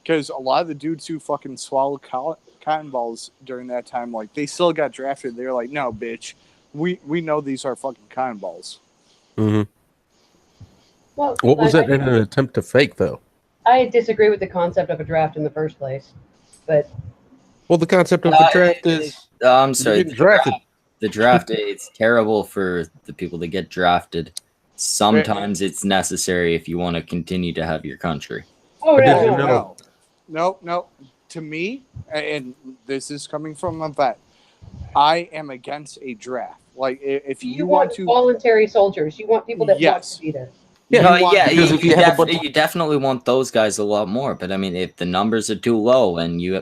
Because a lot of the dudes who fucking swallow cotton balls during that time, like, they still got drafted. They're like, no, bitch, we know these are fucking cotton balls. Mm-hmm. Well, what was that in an attempt to fake, though? I disagree with the concept of a draft in the first place, but the concept of the draft is I'm sorry, drafted. The draft it's terrible for the people that get drafted. Sometimes it's necessary if you want to continue to have your country. Oh no. To me, and this is coming from a vet, I am against a draft. Like if you want to voluntary soldiers, you want people that want to be there. You definitely want those guys a lot more. But I mean, if the numbers are too low and you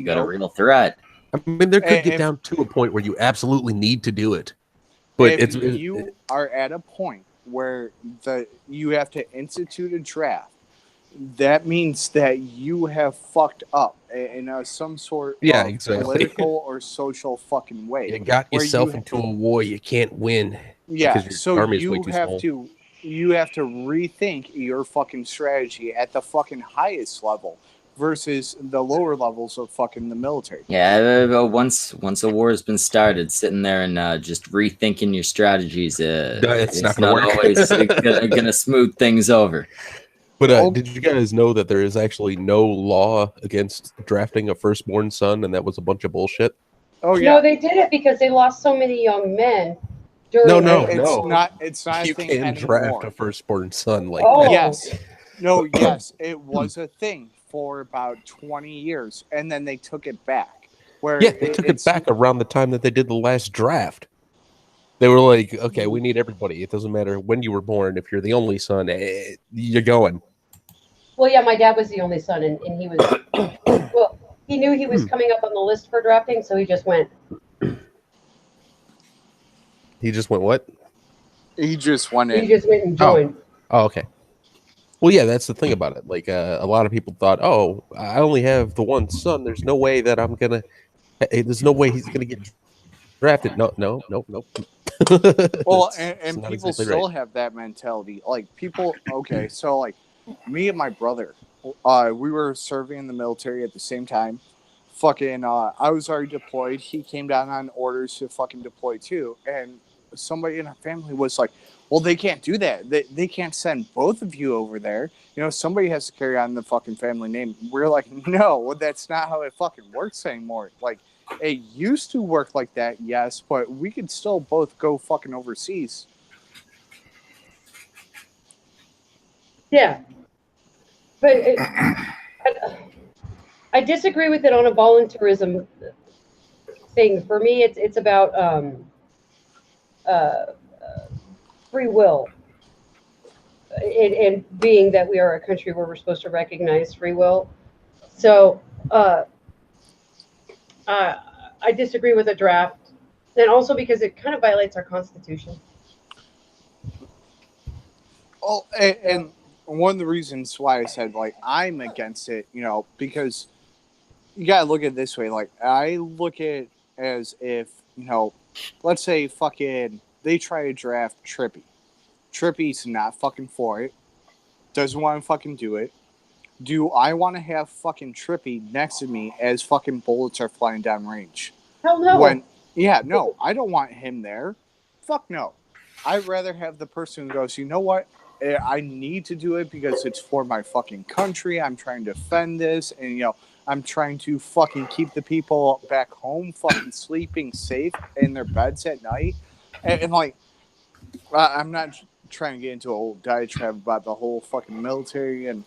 got a real threat, I mean, there could get down to a point where you absolutely need to do it. But if you are at a point where you have to institute a draft, that means that you have fucked up in some sort of political or social fucking way. You got yourself into a war you can't win. Yeah, so you have to rethink your fucking strategy at the fucking highest level versus the lower levels of fucking the military. Yeah, once a war has been started, sitting there and just rethinking your strategies, it's not always gonna smooth things over. But did you guys know that there is actually no law against drafting a firstborn son, and that was a bunch of bullshit? Oh yeah. No, they did it because they lost so many young men It's not you a thing can anymore. draft a firstborn son like Oh. that. Yes, it was a thing for about 20 years, and then they took it back. They took it back around the time that they did the last draft. They were like, okay, we need everybody. It doesn't matter when you were born. If you're the only son, you're going. Well, yeah, my dad was the only son, and he was, well, he knew he was coming up on the list for drafting, so he just went. He just went what? He just went in. He just went and joined. Oh, okay. Well, yeah, that's the thing about it. Like, a lot of people thought, oh, I only have the one son. There's no way that there's no way he's gonna get drafted. No. Well, and people exactly still have that mentality. Like, people, okay, so, like, me and my brother, we were serving in the military at the same time. Fucking, I was already deployed. He came down on orders to fucking deploy too. And somebody in our family was like, well, they can't do that. They can't send both of you over there. You know, somebody has to carry on the fucking family name. We're like, no, that's not how it fucking works anymore. Like, it used to work like that, yes, but we could still both go fucking overseas. Yeah. But I disagree with it on a voluntarism thing. For me, it's about free will. And being that we are a country where we're supposed to recognize free will. So I disagree with a draft, and also because it kind of violates our Constitution. Oh, and one of the reasons why I said, like, I'm against it, you know, because you gotta look at it this way. Like, I look at it as if, you know, let's say fucking they try to draft Trippy. Trippy's not fucking for it. Doesn't want to fucking do it. Do I want to have fucking Trippy next to me as fucking bullets are flying down range? Hell no. No, I don't want him there. Fuck no. I'd rather have the person who goes, you know what? I need to do it because it's for my fucking country. I'm trying to defend this, and, you know, I'm trying to fucking keep the people back home fucking sleeping safe in their beds at night. And like, I'm not trying to get into a whole diatribe about the whole fucking military and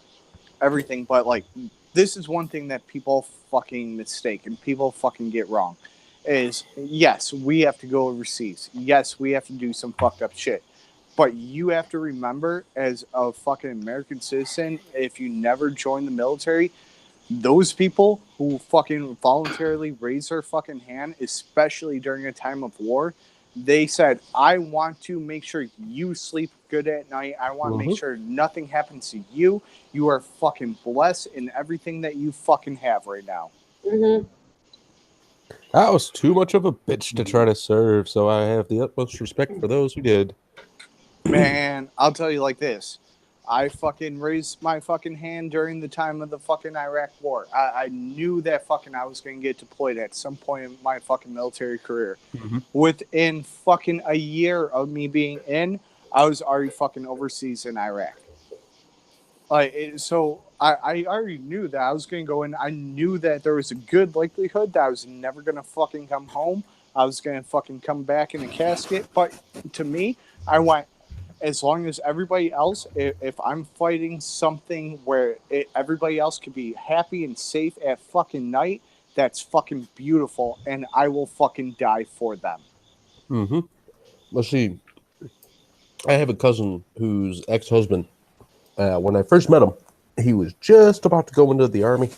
everything, but, like, this is one thing that people fucking mistake and people fucking get wrong is, yes, we have to go overseas. Yes, we have to do some fucked up shit. But you have to remember, as a fucking American citizen, if you never join the military, those people who fucking voluntarily raise their fucking hand, especially during a time of war, they said, I want to make sure you sleep good at night. I want to make sure nothing happens to you. You are fucking blessed in everything that you fucking have right now. Mm-hmm. I was too much of a bitch to try to serve, so I have the utmost respect for those who did. Man, I'll tell you like this. I fucking raised my fucking hand during the time of the fucking Iraq war. I knew that fucking I was going to get deployed at some point in my fucking military career. Mm-hmm. Within fucking a year of me being in, I was already fucking overseas in Iraq. So I already knew that I was going to go in. I knew that there was a good likelihood that I was never going to fucking come home. I was going to fucking come back in a casket. But to me, I went, as long as everybody else, if I'm fighting something where everybody else could be happy and safe at fucking night, that's fucking beautiful, and I will fucking die for them. Mm-hmm. Let's see. I have a cousin whose ex-husband, when I first met him, he was just about to go into the army.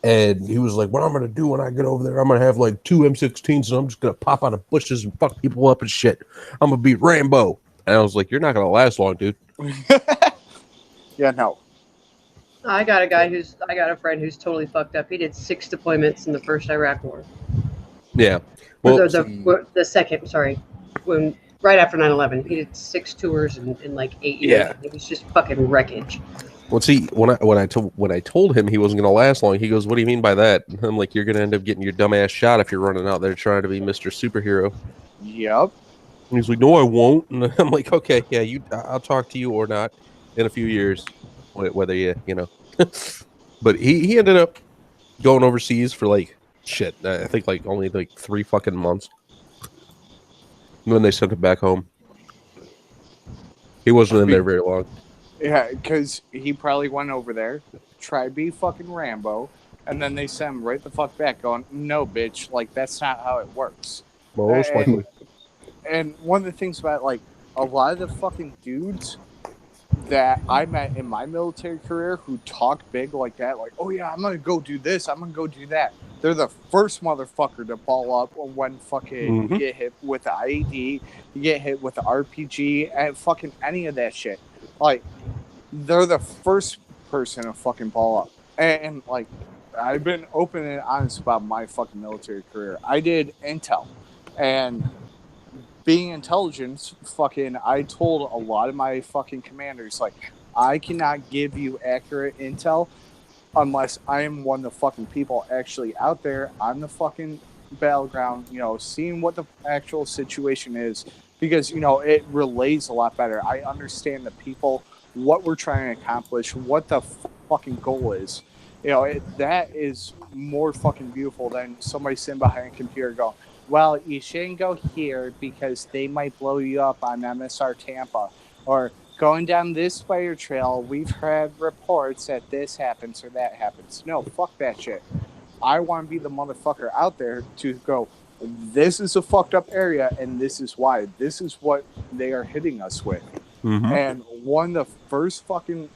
And he was like, what I'm going to do when I get over there, I'm going to have like 2 M16s, and I'm just going to pop out of bushes and fuck people up and shit. I'm going to be Rambo. And I was like, you're not going to last long, dude. Yeah, no. I got a friend who's totally fucked up. He did 6 deployments in the first Iraq war. Yeah. Well, the second, sorry. Right after 9/11. He did 6 tours in like 8 years. Yeah. It was just fucking wreckage. Well, see, when I told him he wasn't going to last long, he goes, what do you mean by that? I'm like, you're going to end up getting your dumb ass shot if you're running out there trying to be Mr. Superhero. Yep. And he's like, no, I won't. And I'm like, okay, yeah, I'll talk to you or not in a few years, whether you know. But he ended up going overseas for like shit. I think like only like 3 fucking months. when they sent him back home. He wasn't in there very long. Yeah, because he probably went over there, tried to be fucking Rambo, and then they sent him right the fuck back going, no, bitch, like, that's not how it works. Most likely. And one of the things about, like, a lot of the fucking dudes that I met in my military career who talk big like that, like, oh yeah, I'm gonna go do this, I'm gonna go do that. They're the first motherfucker to ball up when fucking you get hit with the IED, you get hit with the RPG, and fucking any of that shit. Like, they're the first person to fucking ball up. And like, I've been open and honest about my fucking military career. I did intel, and being intelligence, fucking, I told a lot of my fucking commanders, like, I cannot give you accurate intel unless I am one of the fucking people actually out there on the fucking battleground, you know, seeing what the actual situation is, because, you know, it relays a lot better. I understand the people, what we're trying to accomplish, what the fucking goal is. You know, that is more fucking beautiful than somebody sitting behind a computer going, well, you shouldn't go here because they might blow you up on MSR Tampa. Or going down this spider trail, we've had reports that this happens or that happens. No, fuck that shit. I want to be the motherfucker out there to go, this is a fucked up area and this is why. This is what they are hitting us with. And one of the first fucking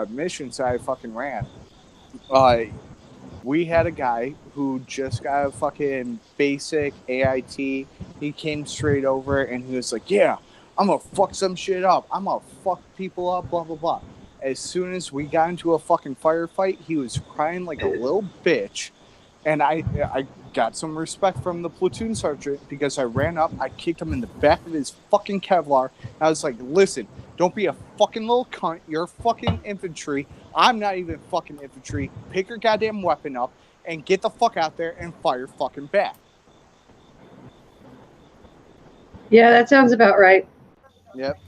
missions I fucking ran, we had a guy who just got a fucking basic AIT. He came straight over and he was like, yeah, I'm going to fuck some shit up. I'm going to fuck people up, blah, blah, blah. As soon as we got into a fucking firefight, he was crying like a little bitch. And I got some respect from the platoon sergeant because I ran up, I kicked him in the back of his fucking Kevlar. I was like, listen, don't be a fucking little cunt. You're fucking infantry. I'm not even fucking infantry. Pick your goddamn weapon up and get the fuck out there and fire fucking back. Yeah, that sounds about right. Yep.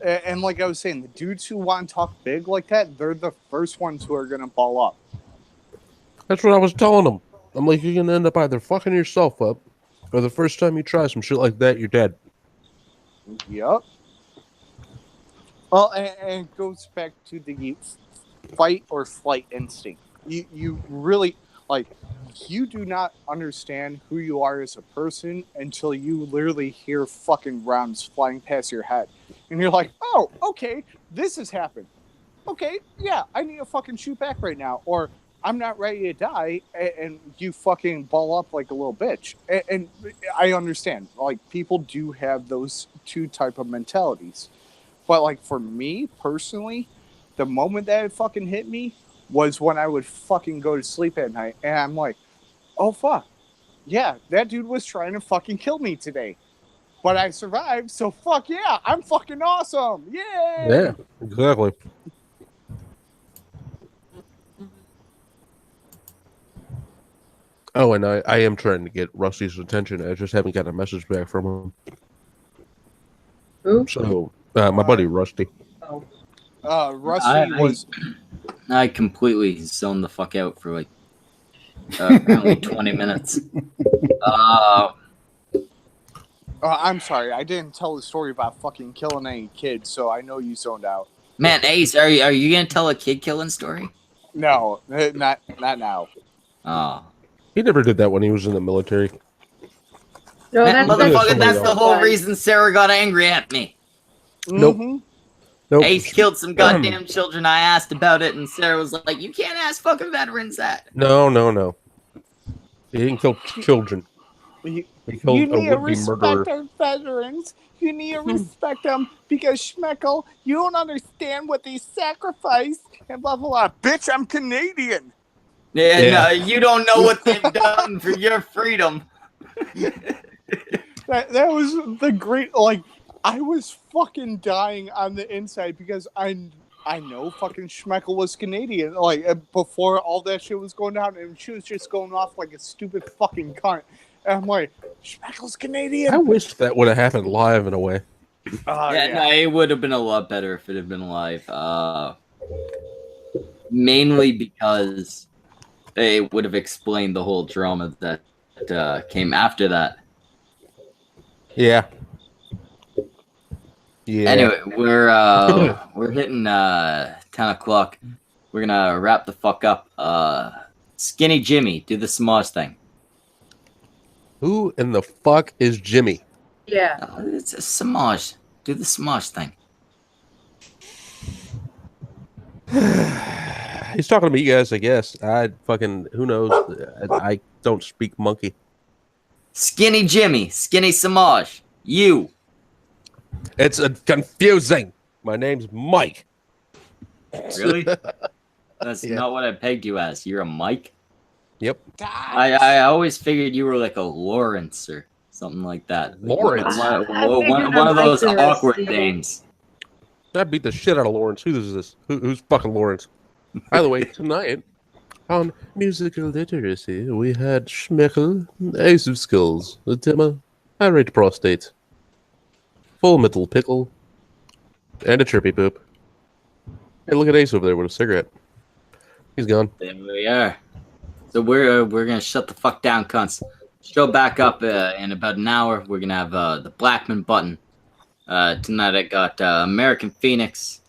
And like I was saying, the dudes who want to talk big like that, they're the first ones who are going to ball up. That's what I was telling them. I'm like, you're going to end up either fucking yourself up, or the first time you try some shit like that, you're dead. Yep. Well, and it goes back to the fight or flight instinct. You really, like, you do not understand who you are as a person until you literally hear fucking rounds flying past your head. And you're like, oh, okay, this has happened. Okay, yeah, I need to fucking shoot back right now. Or I'm not ready to die, and you fucking ball up like a little bitch. And I understand. Like, people do have those two type of mentalities. But, like, for me, personally, the moment that it fucking hit me was when I would fucking go to sleep at night. And I'm like, oh, fuck. Yeah, that dude was trying to fucking kill me today. But I survived, so fuck yeah, I'm fucking awesome. Yay! Yeah, exactly. Oh, and I am trying to get Rusty's attention. I just haven't got a message back from him. Who? So, my buddy Rusty. Rusty was... I completely zoned the fuck out for like apparently 20 minutes. I'm sorry, I didn't tell the story about fucking killing any kids, so I know you zoned out. Man, Ace, are you gonna tell a kid killing story? No, not now. Oh. He never did that when he was in the military. No, Man, motherfucker, that's else. the whole reason Sarah got angry at me. Nope. Mm-hmm. Nope. Ace killed some goddamn children. I asked about it, and Sarah was like, you can't ask fucking veterans that. No. He didn't kill children. He killed You need a to would-be respect murderer. our veterans. You need to respect them because, Schmeckel, you don't understand what they sacrificed and blah, blah, blah. Bitch, I'm Canadian. Yeah. No, you don't know what they've done for your freedom. That was the great, like, I was fucking dying on the inside because I know fucking Schmeckel was Canadian, like, before all that shit was going down, and she was just going off like a stupid fucking cunt. And I'm like, Schmeckel's Canadian. I wish that would have happened live in a way. Yeah, no, it would have been a lot better if it had been live. Mainly because it would have explained the whole drama that came after that. Yeah. Yeah. Anyway, we're hitting 10 o'clock. We're gonna wrap the fuck up. Skinny Jimmy, do the Smosh thing. Who in the fuck is Jimmy? Yeah. It's a Smosh. Do the Smosh thing. He's talking to me, guys. I guess. Who knows? I don't speak monkey. Skinny Jimmy, Skinny Smosh. You. It's confusing. My name's Mike. Really? That's not what I pegged you as. You're a Mike? Yep. I always figured you were like a Lawrence or something like that. Lawrence? One of those awkward names. I beat the shit out of Lawrence. Who is this? Who's fucking Lawrence? By the way, tonight on Musical Literacy, we had Schmeckel, Ace of Skulls, the Dimmer, Irate Prostate, Full Metal Pickle, and a Chirpy Poop. Hey, look at Ace over there with a cigarette. He's gone. There we are. So we're gonna shut the fuck down, cunts. Show back up in about an hour. We're gonna have the Blackman button. Tonight I got American Phoenix,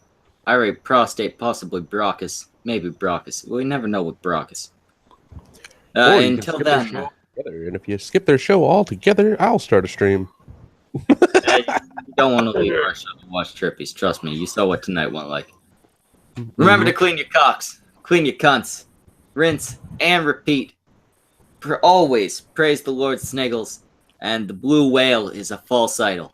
Irate Prostate, possibly Brockus, maybe Brockus. We never know with Brockus. Until then, and if you skip their show altogether, I'll start a stream. You don't want to leave our show to watch Trippies. Trust me, you saw what tonight went like. Remember to clean your cocks, clean your cunts, rinse and repeat. Always praise the Lord Sniggles, and the blue whale is a false idol.